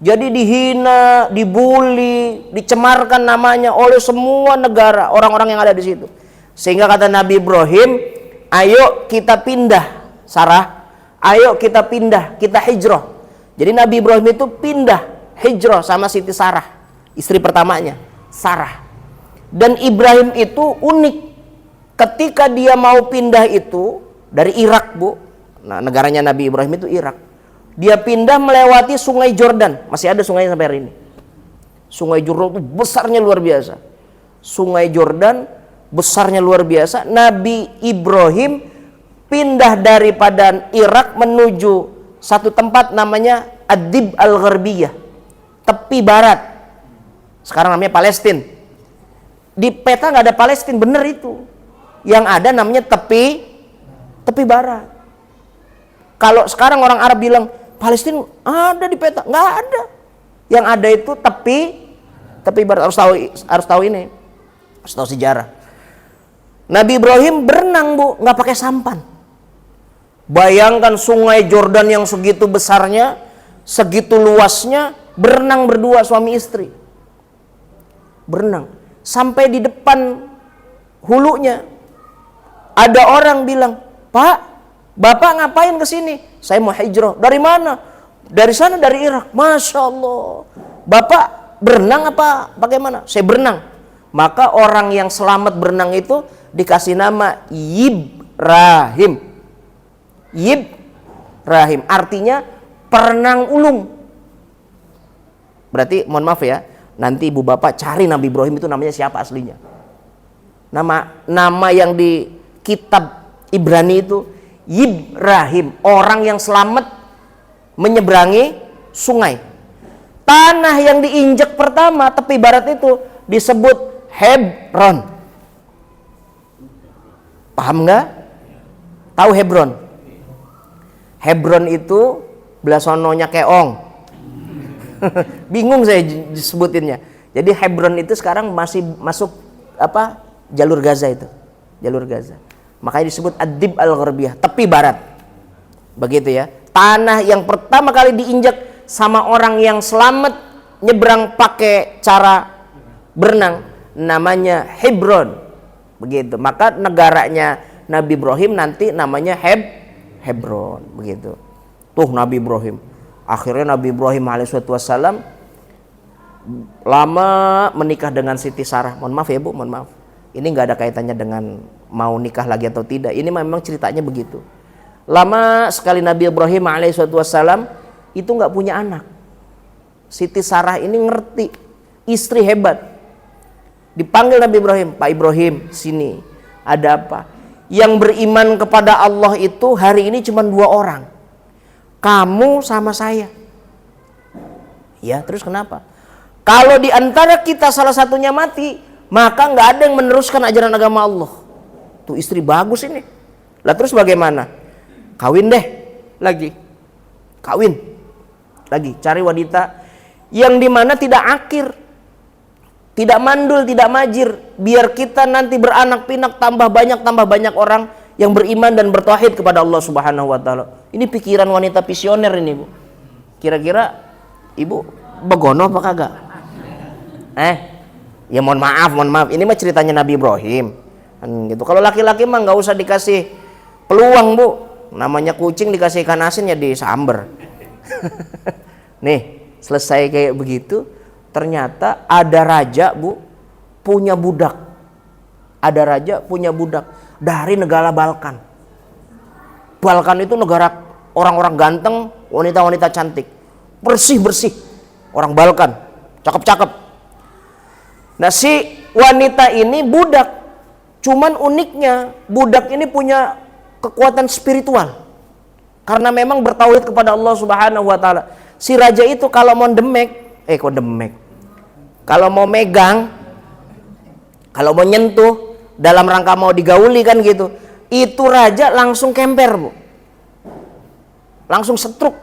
Jadi dihina, dibully, dicemarkan namanya oleh semua negara, orang-orang yang ada di situ. Sehingga kata Nabi Ibrahim, ayo kita pindah, Sarah. Ayo kita pindah, kita hijrah. Jadi Nabi Ibrahim itu pindah, hijrah sama Siti Sarah, istri pertamanya, Sarah. Dan Ibrahim itu unik. Ketika dia mau pindah itu dari Irak, Bu. Nah, negaranya Nabi Ibrahim itu Irak. Dia pindah melewati Sungai Jordan. Masih ada sungainya sampai hari ini. Sungai Jordan itu besarnya luar biasa. Sungai Jordan besarnya luar biasa. Nabi Ibrahim pindah daripada Irak menuju satu tempat namanya Ad-Dib Al-Gharbiyah, tepi barat. Sekarang namanya Palestina. Di peta nggak ada Palestina, bener itu. Yang ada namanya tepi barat. Kalau sekarang orang Arab bilang Palestina ada di peta, nggak ada. Yang ada itu tepi barat. Harus tahu ini, harus tahu sejarah. Nabi Ibrahim berenang, Bu, nggak pakai sampan. Bayangkan Sungai Jordan yang segitu besarnya, segitu luasnya, berenang berdua suami istri. Berenang sampai di depan hulunya. Ada orang bilang, "Pak, Bapak ngapain ke sini?" "Saya mau hijrah." "Dari mana?" "Dari sana, dari Irak." "Masya Allah. Bapak berenang apa bagaimana?" "Saya berenang." Maka orang yang selamat berenang itu dikasih nama Ibrahim. Ibrahim artinya perenang ulung. Berarti mohon maaf ya, nanti ibu bapak cari Nabi Ibrahim itu namanya siapa aslinya. Nama yang di kitab Ibrani itu Ibrahim, orang yang selamat menyeberangi sungai. Tanah yang diinjak pertama tepi barat itu disebut Hebron. Paham nggak? Tahu Hebron? Hebron itu belasononya keong. Bingung saya disebutinnya. Jadi Hebron itu sekarang masih masuk apa? Jalur Gaza itu. Jalur Gaza. Makanya disebut Ad-Dib Al-Gharbiyah, tepi barat. Begitu ya. Tanah yang pertama kali diinjak sama orang yang selamat nyebrang pakai cara berenang namanya Hebron. Begitu. Maka negaranya Nabi Ibrahim nanti namanya Hebron, begitu. Tuh Nabi Ibrahim. Akhirnya Nabi Ibrahim alaihissalam lama menikah dengan Siti Sarah. Mohon maaf ya Bu, mohon maaf. Ini nggak ada kaitannya dengan mau nikah lagi atau tidak. Ini memang ceritanya begitu. Lama sekali Nabi Ibrahim alaihissalam itu nggak punya anak. Siti Sarah ini ngerti, istri hebat. Dipanggil Nabi Ibrahim, "Pak Ibrahim, sini. Ada apa?" yang beriman kepada Allah itu hari ini cuma 2 orang. Kamu sama saya. Ya, terus kenapa? Kalau di antara kita salah satunya mati, maka nggak ada yang meneruskan ajaran agama Allah. Tuh istri bagus ini. Lah terus bagaimana? Kawin deh lagi. Kawin lagi. Cari wanita yang dimana tidak akir, tidak mandul, tidak majir. Biar kita nanti beranak pinak tambah banyak orang yang beriman dan bertauhid kepada Allah Subhanahu wa taala. Ini pikiran wanita visioner ini, Bu. Kira-kira Ibu begono apa kagak? Ya mohon maaf. Ini mah ceritanya Nabi Ibrahim. Gitu. Kalau laki-laki mah nggak usah dikasih peluang, Bu. Namanya kucing dikasih ikan asin ya disamber. Nih, selesai kayak begitu, ternyata ada raja, Bu, punya budak. Ada raja punya budak dari negara Balkan. Balkan itu negara orang-orang ganteng, wanita-wanita cantik. Bersih-bersih. Orang Balkan, cakep-cakep. Nah, si wanita ini budak. Cuman uniknya, budak ini punya kekuatan spiritual. Karena memang bertauhid kepada Allah Subhanahu wa taala. Si raja itu kalau mau kalau mau megang, kalau mau nyentuh dalam rangka mau digauli kan gitu, itu raja langsung kemper, Bu. Langsung setruk.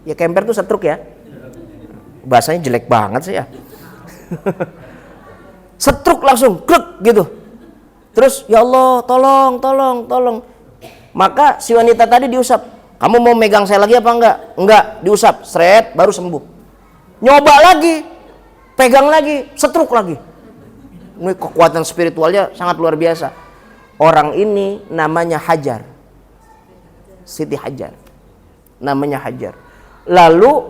Ya kemper tuh setruk ya. Bahasanya jelek banget sih ya. Setruk langsung klek gitu. Terus ya Allah tolong. Maka si wanita tadi diusap. Kamu mau megang saya lagi apa enggak? Enggak, diusap, seret baru sembuh. Nyoba lagi, pegang lagi, setruk lagi. Ini kekuatan spiritualnya sangat luar biasa. Orang ini namanya Hajar. Siti Hajar. Namanya Hajar. Lalu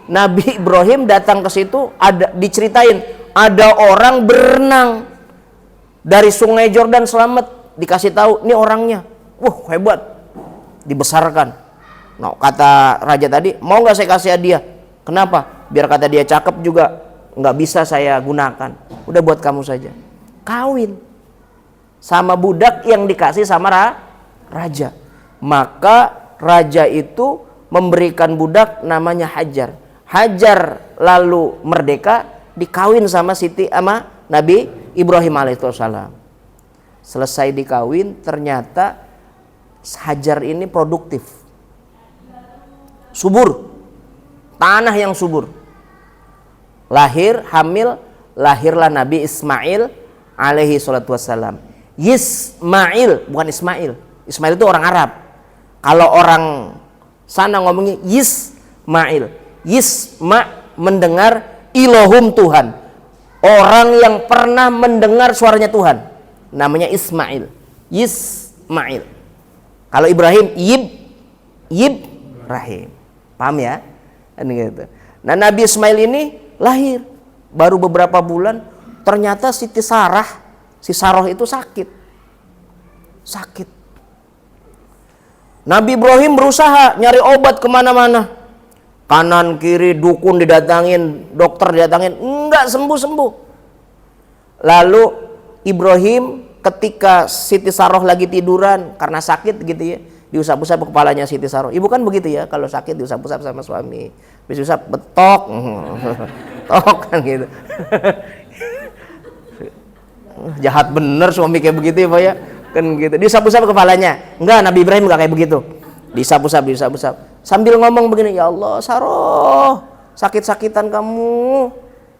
Nabi Ibrahim datang ke situ, diceritain ada orang berenang dari Sungai Jordan selamat, dikasih tahu ini orangnya. Wah, hebat. Dibesarkan. Nah, kata raja tadi, mau nggak saya kasih hadiah? Kenapa? Biar kata dia cakep juga nggak bisa saya gunakan. Udah buat kamu saja. Kawin sama budak yang dikasih sama raja. Maka raja itu memberikan budak namanya Hajar. Hajar lalu merdeka, dikawin sama Nabi Ibrahim alaihissalam. Selesai dikawin, ternyata Hajar ini produktif, subur, tanah yang subur. Lahirlah Nabi Ismail alaihi salatu wassalam. Yismail, bukan Ismail. Ismail itu orang Arab. Kalau orang sana ngomongnya Yismail. Yisma mendengar Ilohum Tuhan. Orang yang pernah mendengar suaranya Tuhan. Namanya Ismail. Yismail. Kalau Ibrahim Ibrahim. Paham ya? Gitu. Nah, Nabi Ismail ini lahir. Baru beberapa bulan, ternyata si Saroh itu sakit. Nabi Ibrahim berusaha nyari obat kemana-mana. Kanan kiri dukun didatangin, dokter didatangin, enggak sembuh-sembuh. Lalu Ibrahim ketika Siti Saroh lagi tiduran karena sakit gitu ya, diusap-usap kepalanya Siti Saroh. Ibu kan begitu ya, kalau sakit diusap-usap sama suami. Habis usap betok. Tok kan gitu. Jahat bener suami kayak begitu ya, Pak ya. Kan gitu. Diusap-usap kepalanya. Enggak, Nabi Ibrahim enggak kayak begitu. Diusap-usap. Sambil ngomong begini, ya Allah, Saroh, sakit-sakitan kamu.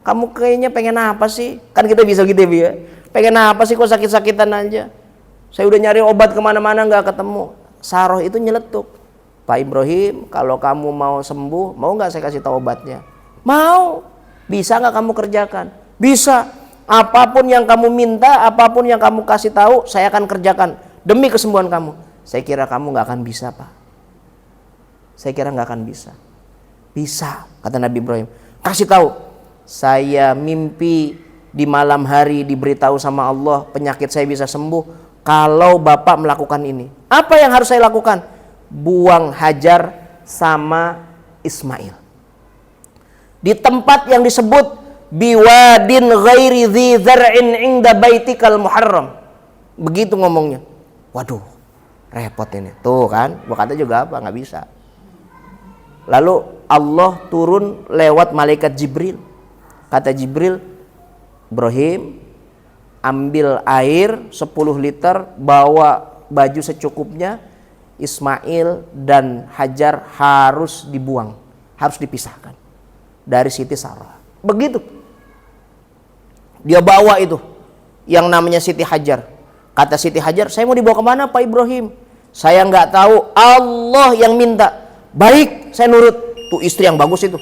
Kamu kayaknya pengen apa sih? Kan kita bisa gitu ya. Pengen apa sih kok sakit-sakitan aja? Saya udah nyari obat kemana-mana nggak ketemu. Saroh itu nyeletuk. Pak Ibrahim, kalau kamu mau sembuh, mau nggak saya kasih tahu obatnya? Mau. Bisa nggak kamu kerjakan? Bisa. Apapun yang kamu minta, apapun yang kamu kasih tahu, saya akan kerjakan demi kesembuhan kamu. Saya kira kamu nggak akan bisa, Pak. Saya kira nggak akan bisa. Bisa, kata Nabi Ibrahim. Kasih tahu. Saya mimpi di malam hari diberitahu sama Allah penyakit saya bisa sembuh kalau Bapak melakukan ini. Apa yang harus saya lakukan? Buang Hajar sama Ismail di tempat yang disebut biwadin ghairi dzi zar'in 'inda baitikal muharram. Begitu ngomongnya, waduh, repot ini. Tuh kan, gua kata juga apa, nggak bisa. Lalu Allah turun lewat malaikat Jibril. Kata Jibril, Ibrahim, ambil air 10 liter, bawa baju secukupnya. Ismail dan Hajar harus dibuang, harus dipisahkan dari Siti Sarah. Begitu. Dia bawa itu yang namanya Siti Hajar. Kata Siti Hajar, saya mau dibawa kemana Pak Ibrahim? Saya nggak tahu, Allah yang minta. Baik, saya nurut. Tuh istri yang bagus itu.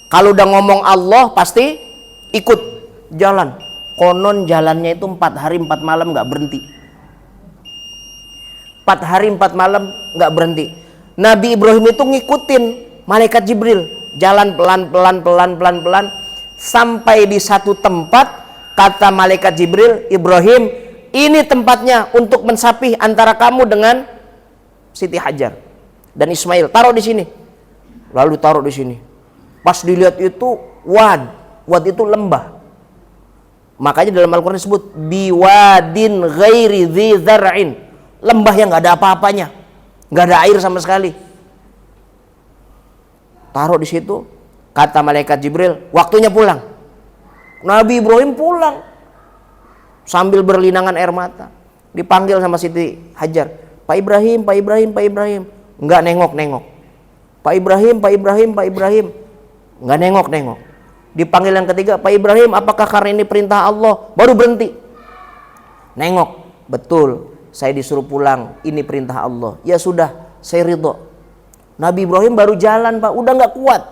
Kalau udah ngomong Allah pasti ikut jalan. Konon jalannya itu 4 hari 4 malam nggak berhenti. 4 hari 4 malam nggak berhenti. Nabi Ibrahim itu ngikutin malaikat Jibril, jalan pelan-pelan sampai di satu tempat. Kata malaikat Jibril, Ibrahim, ini tempatnya untuk mensapih antara kamu dengan Siti Hajar dan Ismail. Taruh di sini. Lalu taruh di sini. Pas dilihat itu wad itu lembah. Makanya dalam Al-Quran disebut biwadin ghairi dzi zar'in. Lembah yang nggak ada apa-apanya, nggak ada air sama sekali. Taruh di situ. Kata malaikat Jibril, waktunya pulang. Nabi Ibrahim pulang sambil berlinangan air mata. Dipanggil sama Siti Hajar, Pak Ibrahim, Pak Ibrahim, Pak Ibrahim. Nggak nengok. Pak Ibrahim, Pak Ibrahim, Pak Ibrahim. Nggak nengok. Dipanggil yang ketiga, Pak Ibrahim, apakah karena ini perintah Allah? Baru berhenti. Nengok, betul. Saya disuruh pulang, ini perintah Allah. Ya sudah, saya ridho. Nabi Ibrahim baru jalan Pak, udah nggak kuat.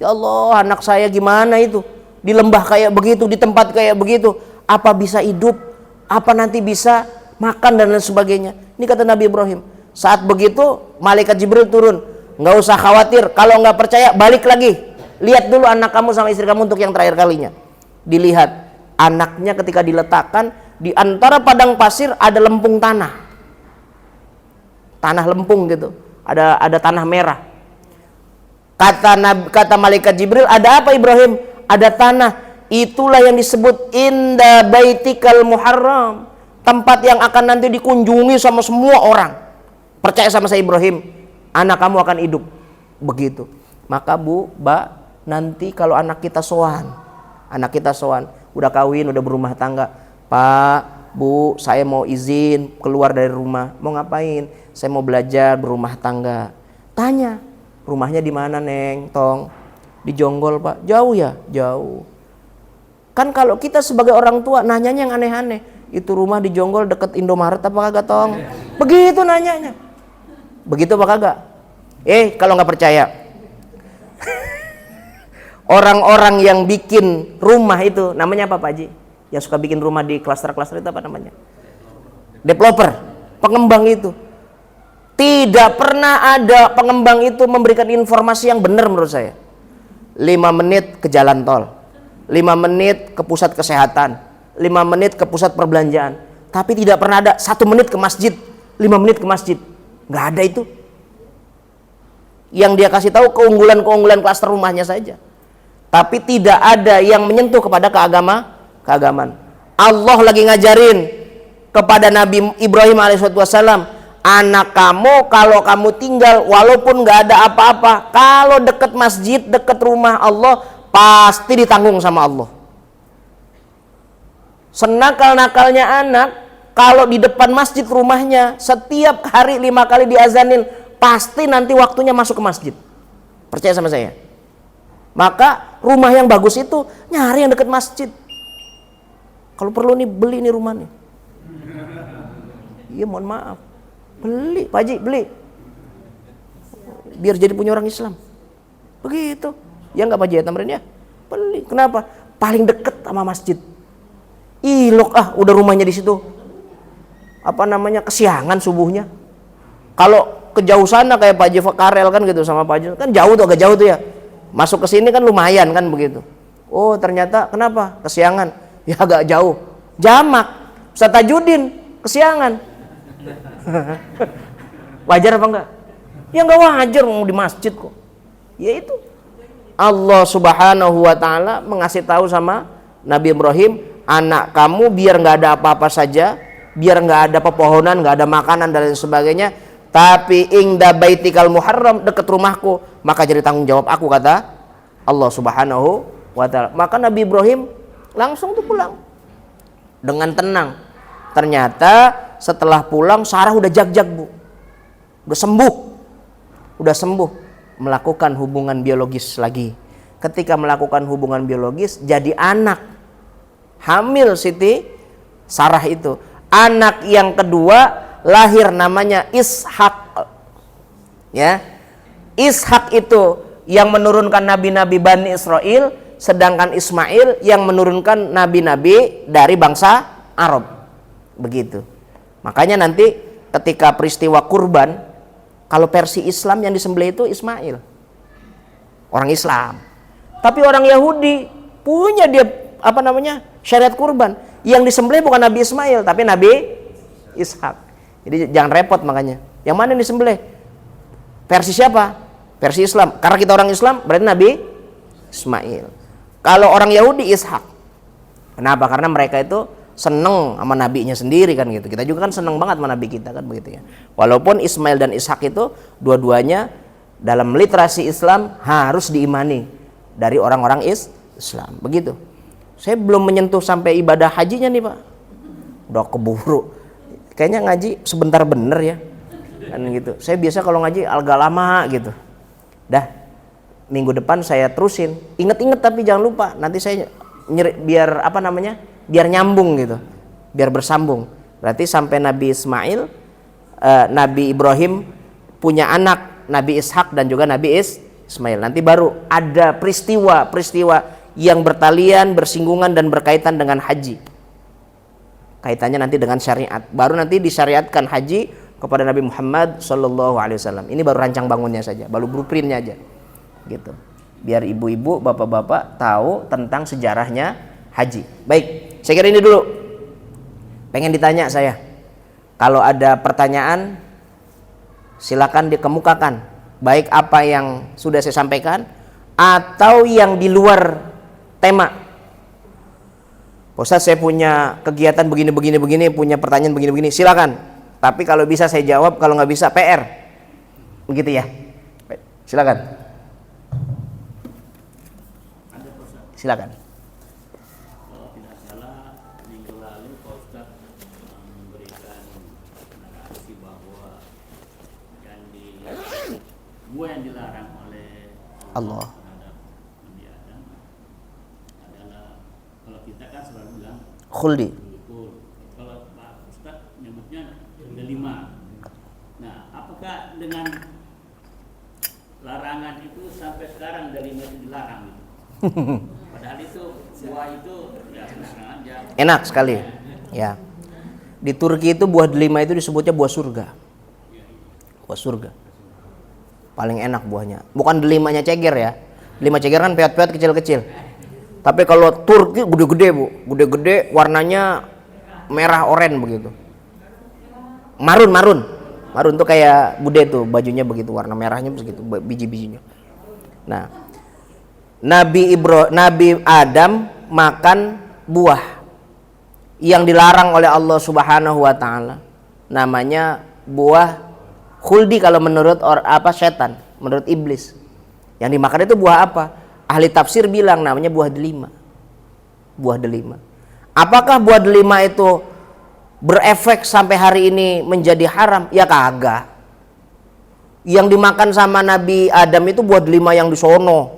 Ya Allah, anak saya gimana itu? Di lembah kayak begitu, di tempat kayak begitu. Apa bisa hidup? Apa nanti bisa makan dan lain sebagainya? Ini kata Nabi Ibrahim. Saat begitu, malaikat Jibril turun. Nggak usah khawatir, kalau nggak percaya balik lagi. Lihat dulu anak kamu sama istri kamu untuk yang terakhir kalinya. Dilihat, anaknya ketika diletakkan, di antara padang pasir ada lempung tanah lempung gitu, ada tanah merah. Kata malaikat Jibril, ada apa Ibrahim? Ada tanah. Itulah yang disebut inda baitikal muharram, tempat yang akan nanti dikunjungi sama semua orang. Percaya sama saya Ibrahim, anak kamu akan hidup. Begitu. Maka Mbak, nanti kalau anak kita sowan, udah kawin, udah berumah tangga, Pak, Bu, saya mau izin keluar dari rumah. Mau ngapain? Saya mau belajar berumah tangga. Tanya, rumahnya di mana Neng? Tong, di Jonggol Pak. Jauh ya? Jauh. Kan kalau kita sebagai orang tua nanyanya yang aneh-aneh. Itu rumah di Jonggol deket Indomaret apa kagak Tong? Begitu nanyanya. Begitu apa kagak? Kalau nggak percaya, orang-orang yang bikin rumah itu namanya apa Pak Haji? Yang suka bikin rumah di klaster-klaster itu apa namanya? Developer, pengembang itu. Tidak pernah ada pengembang itu memberikan informasi yang benar menurut saya. 5 menit ke jalan tol, 5 menit ke pusat kesehatan, 5 menit ke pusat perbelanjaan. Tapi tidak pernah ada 1 menit ke masjid, 5 menit ke masjid. Nggak ada itu. Yang dia kasih tahu keunggulan-keunggulan klaster rumahnya saja. Tapi tidak ada yang menyentuh kepada keagamaan. Allah lagi ngajarin kepada Nabi Ibrahim alaihissalam, anak kamu kalau kamu tinggal walaupun nggak ada apa-apa, kalau dekat masjid, dekat rumah Allah, pasti ditanggung sama Allah. Senakal-nakalnya anak, kalau di depan masjid rumahnya setiap hari 5 kali diazanin, pasti nanti waktunya masuk ke masjid. Percaya sama saya. Maka rumah yang bagus itu nyari yang dekat masjid. Kalau perlu nih beli nih rumah nih. Iya mohon maaf. Beli, Pak Haji beli. Biar jadi punya orang Islam. Begitu. Ya nggak Pak Haji Tamrin ya? Beli. Kenapa? Paling deket sama masjid. Ilok udah rumahnya di situ. Apa namanya? Kesiangan subuhnya. Kalau ke jauh sana kayak Pak Haji Karel kan gitu sama Pak Haji. Kan jauh tuh, agak jauh tuh ya. Masuk ke sini kan lumayan kan begitu. Oh, ternyata kenapa? Kesiangan. Ya agak jauh. Jamak. Ustaz Tajudin kesiangan. Wajar apa enggak? Ya enggak wajar mau di masjid kok. Ya itu. Allah Subhanahu wa taala mengasih tahu sama Nabi Ibrahim, anak kamu biar nggak ada apa-apa saja, biar nggak ada pepohonan, nggak ada makanan dan lain sebagainya, tapi ingda baitikal muharram, dekat rumahku, maka jadi tanggung jawab aku, kata Allah Subhanahu wa ta'ala. Maka Nabi Ibrahim langsung tuh pulang dengan tenang. Ternyata setelah pulang Sarah udah jag-jag, Bu, udah sembuh melakukan hubungan biologis lagi. Ketika melakukan hubungan biologis jadi anak, hamil Siti Sarah itu. Anak yang kedua lahir namanya Ishak, ya. Ishak itu yang menurunkan nabi-nabi Bani Israel, sedangkan Ismail yang menurunkan nabi-nabi dari bangsa Arab. Begitu. Makanya nanti ketika peristiwa kurban, kalau versi Islam yang disembelih itu Ismail, orang Islam. Tapi orang Yahudi punya dia syariat kurban. Yang disembelih bukan Nabi Ismail, tapi Nabi Ishak. Jadi jangan repot makanya. Yang mana yang disembelih? Versi siapa? Versi Islam. Karena kita orang Islam, berarti Nabi Ismail. Kalau orang Yahudi Ishak. Kenapa? Karena mereka itu seneng sama nabinya sendiri kan gitu. Kita juga kan seneng banget sama nabi kita kan begitu ya. Walaupun Ismail dan Ishak itu dua-duanya dalam literasi Islam harus diimani dari orang-orang Islam. Begitu. Saya belum menyentuh sampai ibadah hajinya nih, Pak. Udah keburu. Kayaknya ngaji sebentar bener ya. Kan gitu. Saya biasa kalau ngaji agak lama gitu. Dah. Minggu depan saya terusin. Ingat-ingat tapi jangan lupa. Nanti saya biar biar nyambung gitu. Biar bersambung. Berarti sampai Nabi Ismail, Nabi Ibrahim punya anak Nabi Ishak dan juga Nabi Ismail. Nanti baru ada peristiwa yang bertalian, bersinggungan dan berkaitan dengan haji. Kaitannya nanti dengan syariat. Baru nanti disyariatkan haji kepada Nabi Muhammad SAW. Ini baru rancang bangunnya saja, baru blueprintnya aja. Gitu. Biar ibu-ibu, bapak-bapak tahu tentang sejarahnya haji. Baik, saya kira ini dulu. Pengen ditanya saya. Kalau ada pertanyaan, silakan dikemukakan. Baik apa yang sudah saya sampaikan atau yang di luar tema. Ustaz, saya punya kegiatan begini, punya pertanyaan begini, silakan. Tapi kalau bisa saya jawab, kalau nggak bisa PR. Begitu ya. Silakan. Silakan. Kalau tidak salah minggu lalu Pak Ustaz memberikan narasi bahwa buah yang dilarang oleh Allah terhadap Nabi Adam adalah, kalau kita kan selalu bilang Khuldi. Kalau Pak Ustaz nyebutnya ada 5. Nah, apakah dengan larangan itu sampai sekarang dari itu dilarang gitu? Padahal itu buah itu ya enak aja. Enak sekali. Ya. Di Turki itu buah delima itu disebutnya buah surga. Buah surga. Paling enak buahnya. Bukan delimanya ceger ya. Delima ceger kan peot-peot kecil-kecil. Tapi kalau Turki gede-gede, Bu. Gede-gede, warnanya merah oranye begitu. Marun. Marun tuh kayak bude tuh, bajunya begitu, warna merahnya begitu, biji-bijinya. Nah, Nabi Adam makan buah yang dilarang oleh Allah Subhanahu wa taala. Namanya buah khuldi kalau menurut setan, menurut iblis. Yang dimakan itu buah apa? Ahli tafsir bilang namanya buah delima. Buah delima. Apakah buah delima itu berefek sampai hari ini menjadi haram? Ya kagak. Yang dimakan sama Nabi Adam itu buah delima yang di sono,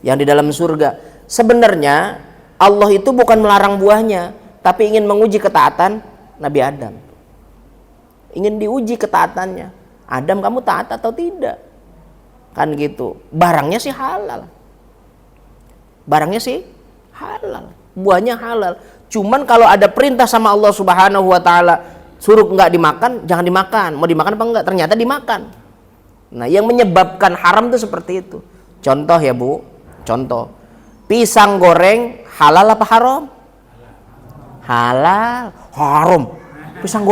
yang di dalam surga. Sebenarnya Allah itu bukan melarang buahnya, tapi ingin menguji ketaatan Nabi Adam. Ingin diuji ketaatannya. Adam, kamu taat atau tidak? Kan gitu. Barangnya sih halal. Buahnya halal. Cuman kalau ada perintah sama Allah Subhanahu wa taala suruh enggak dimakan, jangan dimakan. Mau dimakan apa enggak? Ternyata dimakan. Nah, yang menyebabkan haram itu seperti itu. Contoh ya, Bu. Contoh, pisang goreng halal apa haram? Halal. Haram. Pisang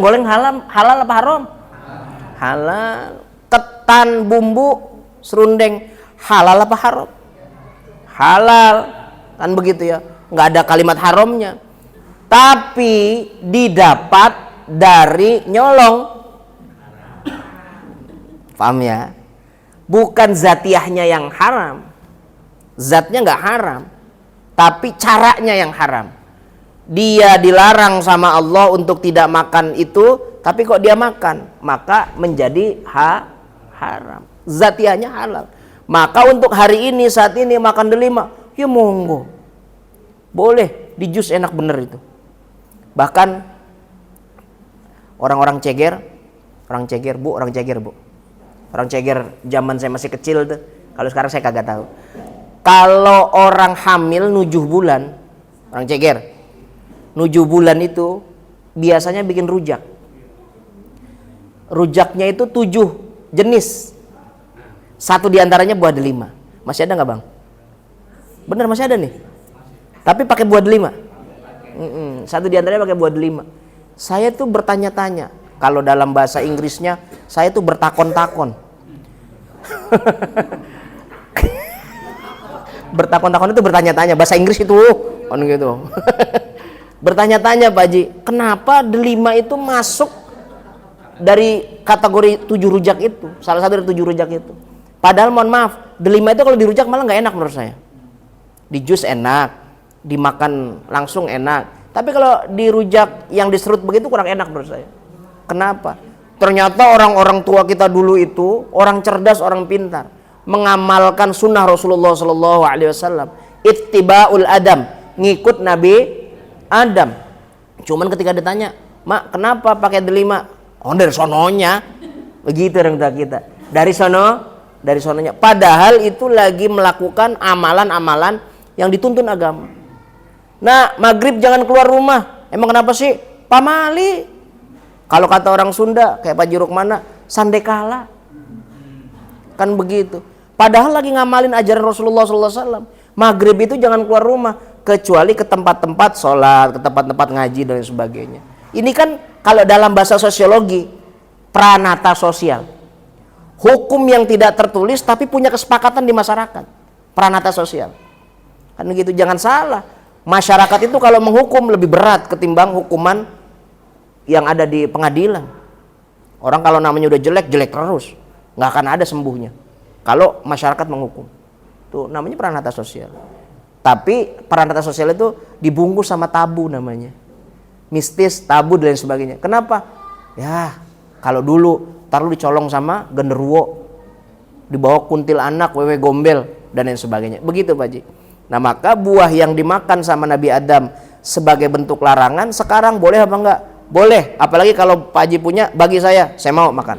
goreng halal apa haram? Halal. Ketan bumbu serundeng halal apa haram? Halal. Kan begitu ya. nggak ada kalimat haramnya. Tapi didapat dari nyolong. Paham ya? Bukan zatiahnya yang haram. Zatnya nggak haram, tapi caranya yang haram. Dia dilarang sama Allah untuk tidak makan itu, tapi kok dia makan, maka menjadi haram. Zatiahnya halal. Maka untuk hari ini, saat ini makan delima, ya monggo, boleh, di jus enak bener itu. Bahkan orang ceger bu, orang ceger zaman saya masih kecil tuh. Kalau sekarang saya kagak tahu. Kalau orang hamil 7 bulan, orang ceger 7 bulan itu biasanya bikin rujak. Rujaknya itu 7 jenis. Satu diantaranya buah delima. Masih ada nggak bang? Bener masih ada nih. Tapi pakai buah delima. Satu diantaranya pakai buah delima. Saya tuh bertanya-tanya. Kalau dalam bahasa Inggrisnya, saya tuh bertakon-takon. Bertakon-takon itu bertanya-tanya, bahasa Inggris itu kan gitu. Bertanya-tanya Pak Haji, kenapa delima itu masuk dari kategori 7 rujak itu, salah satu dari 7 rujak itu. Padahal mohon maaf, delima itu kalau dirujak malah nggak enak menurut saya. Di jus enak, dimakan langsung enak. Tapi kalau dirujak yang diserut begitu kurang enak menurut saya. Kenapa? Ternyata orang-orang tua kita dulu itu orang cerdas, orang pintar, mengamalkan sunnah Rasulullah Sallallahu Alaihi Wasallam, ittiba'ul Adam, ngikut Nabi Adam. Cuman ketika ditanya, mak kenapa pakai delima? Oh dari sononya, begitu orang tua kita. Dari sononya. Padahal itu lagi melakukan amalan-amalan yang dituntun agama. Nah maghrib jangan keluar rumah. Emang kenapa sih? Pamali. Kalau kata orang Sunda kayak Pak Jiruk mana, sandekala. Kan begitu. Padahal lagi ngamalin ajaran Rasulullah SAW. Maghrib itu jangan keluar rumah kecuali ke tempat-tempat sholat, ke tempat-tempat ngaji dan sebagainya. Ini kan kalau dalam bahasa sosiologi pranata sosial, hukum yang tidak tertulis tapi punya kesepakatan di masyarakat, pranata sosial. Kan begitu, jangan salah. Masyarakat itu kalau menghukum lebih berat ketimbang hukuman yang ada di pengadilan. Orang kalau namanya udah jelek terus, nggak akan ada sembuhnya. Kalau masyarakat menghukum, itu namanya pranata sosial. Tapi pranata sosial itu dibungkus sama tabu namanya, mistis, tabu dan lain sebagainya. Kenapa? Ya kalau dulu taruh dicolong sama genderuwo, dibawa kuntil anak, wewe gombel dan lain sebagainya. Begitu Pak Haji. Nah maka buah yang dimakan sama Nabi Adam sebagai bentuk larangan sekarang boleh apa enggak? Boleh. Apalagi kalau Pak Haji punya, bagi saya mau makan.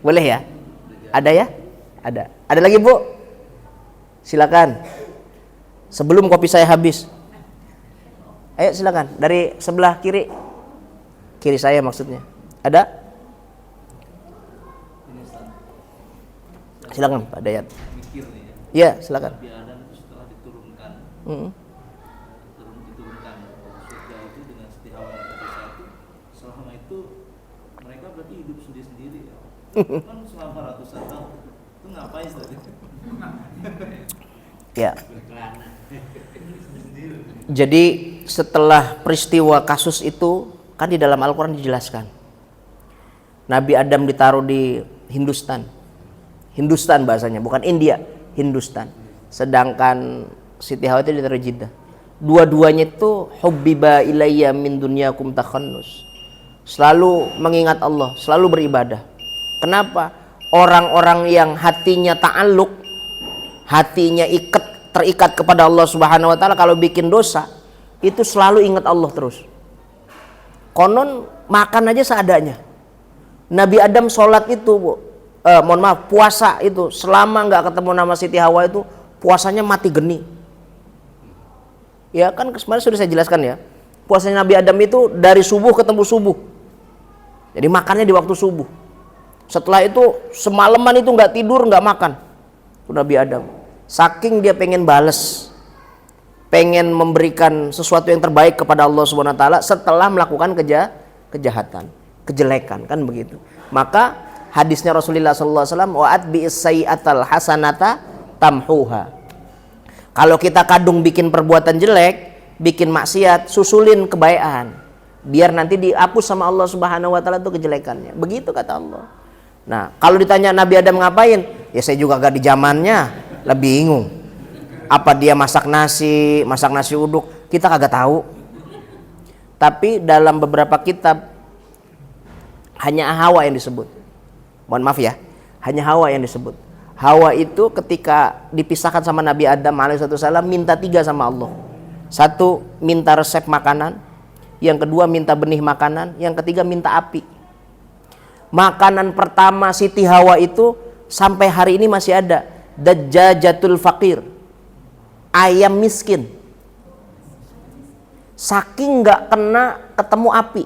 Boleh ya? Ada ya? Ada. Ada lagi Bu? Silakan. Sebelum kopi saya habis. Ayo silakan. Dari sebelah kiri. Kiri saya maksudnya. Ada? Silakan Pak Dayat. Iya, silakan. Nabi Adam itu setelah diturunkan, diturunkan surga itu dengan Siti Hawa itu, selama itu mereka berarti hidup sendiri-sendiri ya. Kan selama ratusan tahun itu ngapain tadi? Ya. Jadi setelah peristiwa kasus itu kan di dalam Al-Quran dijelaskan Nabi Adam ditaruh di Hindustan bahasanya, bukan India, Hindustan. Sedangkan Siti Hawa itu ditaruh Jeddah. Dua-duanya itu hubbiba ilayya min dunyakum takhannus, selalu mengingat Allah, selalu beribadah. Kenapa? Orang-orang yang hatinya ta'alluq, hatinya terikat kepada Allah Subhanahu wa taala, kalau bikin dosa itu selalu ingat Allah terus. Konon makan aja seadanya. Nabi Adam sholat itu puasa itu selama nggak ketemu nama Siti Hawa itu puasanya mati geni. Ya kan kemarin sudah saya jelaskan ya. Puasanya Nabi Adam itu dari subuh ketemu subuh. Jadi makannya di waktu subuh. Setelah itu semalaman itu nggak tidur nggak makan. Itu Nabi Adam. Saking dia pengen bales, pengen memberikan sesuatu yang terbaik kepada Allah Subhanahu wa taala setelah melakukan kejahatan, kejelekan, kan begitu. Maka hadisnya Rasulullah sallallahu alaihi wasallam, wa'at bi'is sayyi'atal hasanata tamhuha. Kalau kita kadung bikin perbuatan jelek, bikin maksiat, susulin kebaikan, biar nanti dihapus sama Allah Subhanahu wa taala itu kejelekannya. Begitu kata Allah. Nah, kalau ditanya Nabi Adam ngapain? Ya saya juga gak di zamannya, lebih bingung. Apa dia masak nasi uduk, kita kagak tahu. Tapi dalam beberapa kitab hanya Hawa yang disebut. Mohon maaf ya, hanya Hawa yang disebut. Hawa itu ketika dipisahkan sama Nabi Adam alaihissalam minta 3 sama Allah. 1 minta resep makanan, yang kedua minta benih makanan, yang ketiga minta api. Makanan pertama Siti Hawa itu sampai hari ini masih ada, Dajjajatul Fakir, ayam miskin. Saking nggak kena ketemu api,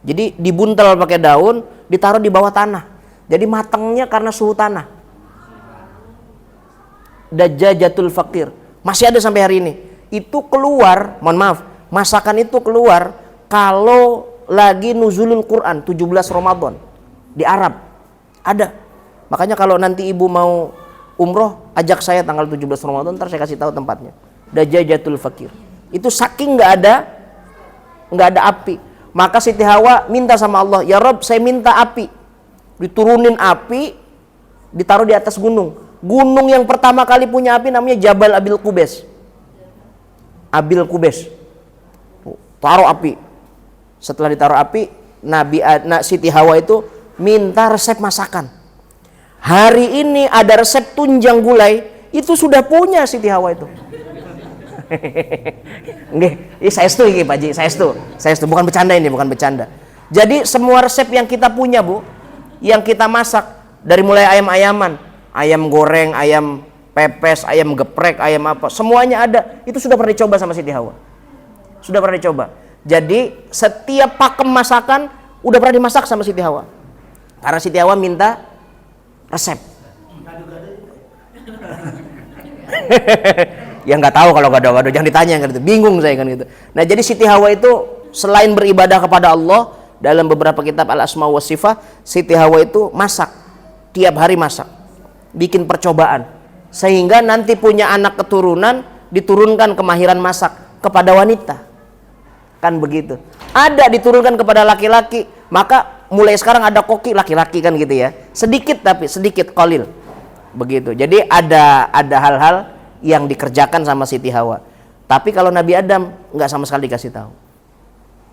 jadi dibuntel pakai daun, ditaruh di bawah tanah. Jadi matangnya karena suhu tanah. Dajjajatul Fakir masih ada sampai hari ini. Itu keluar, mohon maaf, masakan itu keluar kalau lagi nuzulul Quran 17 Ramadan di Arab. Ada. Makanya kalau nanti ibu mau umroh, ajak saya tanggal 17 Ramadan, ntar saya kasih tahu tempatnya. Dajjajatul Fakir. Itu saking nggak ada api, maka Siti Hawa minta sama Allah, ya Rob, saya minta api. Diturunin api, ditaruh di atas gunung. Gunung yang pertama kali punya api namanya Jabal Abil Qubais. Abil Qubais. Taruh api. Setelah ditaruh api, Siti Hawa itu minta resep masakan. Hari ini ada resep tunjang gulai, itu sudah punya Siti Hawa itu. Nggih, saya setuju iki Pak Ji, saya setuju. Bukan bercanda ini, bukan bercanda. Jadi semua resep yang kita punya, Bu, yang kita masak, dari mulai ayam-ayaman, ayam goreng, ayam pepes, ayam geprek, ayam apa, semuanya ada. Itu sudah pernah dicoba sama Siti Hawa. Sudah pernah dicoba. Jadi setiap pakem masakan udah pernah dimasak sama Siti Hawa. Karena Siti Hawa minta resep. Ya nggak tahu kalau gado-gado, jangan ditanya kan itu, bingung saya kan gitu. Nah jadi Siti Hawa itu selain beribadah kepada Allah, dalam beberapa kitab Al-Asma wa Sifah, Siti Hawa itu masak, tiap hari masak, bikin percobaan, sehingga nanti punya anak keturunan diturunkan kemahiran masak kepada wanita, kan begitu. Ada diturunkan kepada laki-laki, maka mulai sekarang ada koki laki-laki kan gitu ya, sedikit tapi sedikit, qalil, begitu. Jadi ada hal-hal yang dikerjakan sama Siti Hawa. Tapi kalau Nabi Adam nggak sama sekali dikasih tahu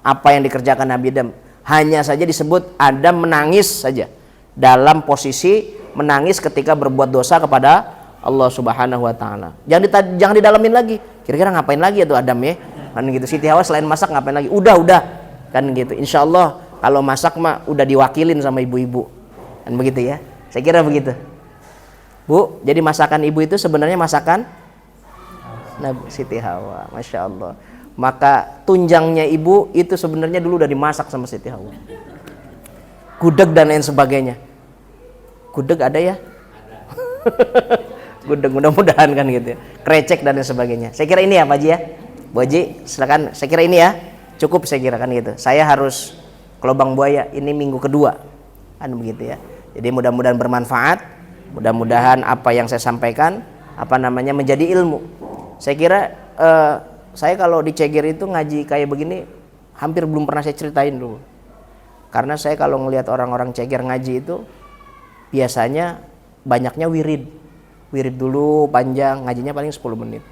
apa yang dikerjakan Nabi Adam. Hanya saja disebut Adam menangis saja, dalam posisi menangis ketika berbuat dosa kepada Allah Subhanahu wa taala. Jangan didalamin lagi. Kira-kira ngapain lagi ya tuh Adam ya? Kan gitu. Siti Hawa selain masak ngapain lagi? Udah kan gitu. Insya Allah kalau masak mah udah diwakilin sama ibu-ibu. Kan begitu ya. Saya kira begitu. Bu, jadi masakan ibu itu sebenarnya masakan Nabi Siti Hawa, Masya Allah. Maka tunjangnya ibu itu sebenarnya dulu udah dimasak sama Siti Hawa. Gudeg dan lain sebagainya. Gudeg ada ya? Gudeg, mudah-mudahan kan gitu ya. Krecek dan lain sebagainya. Saya kira ini ya Pak Haji ya. Bu Haji silakan, saya kira ini ya. Cukup saya kira kan gitu. Saya harus ke Lubang Buaya, ini minggu kedua. Kan begitu ya. Jadi mudah-mudahan bermanfaat. Mudah-mudahan apa yang saya sampaikan menjadi ilmu. Saya kira saya kalau di Ceger itu ngaji kayak begini hampir belum pernah saya ceritain dulu. Karena saya kalau ngelihat orang-orang Ceger ngaji itu biasanya banyaknya wirid dulu panjang, ngajinya paling 10 menit.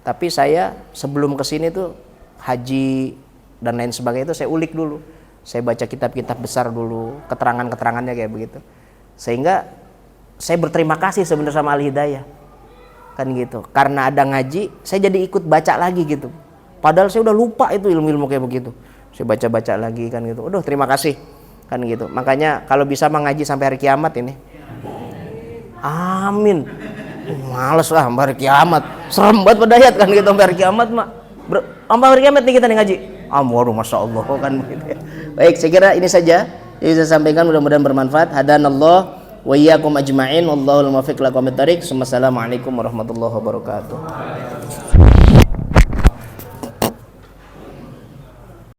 Tapi saya sebelum kesini tuh haji dan lain sebagainya itu saya ulik dulu. Saya baca kitab-kitab besar dulu, keterangan-keterangannya kayak begitu. Sehingga saya berterima kasih sebenarnya sama Al-Hidayah, kan gitu. Karena ada ngaji, saya jadi ikut baca lagi gitu. Padahal saya udah lupa itu ilmu-ilmu kayak begitu. Saya baca-baca lagi kan gitu. Aduh, terima kasih, kan gitu. Makanya kalau bisa mengaji sampai hari kiamat ini. Amin. Males lah sampai hari kiamat. Serem banget pedayat kan gitu sampai hari kiamat mah. Sampai hari kiamat nih kita nih ngaji. Waduh, Masya Allah kan gitu ya. Baik, saya kira ini saja yang saya sampaikan, mudah-mudahan bermanfaat. Hadanallah wa iyyakum ajma'in, wallahul muwaffiq ila aqwamit thariq. Wassalamualaikum warahmatullahi wabarakatuh.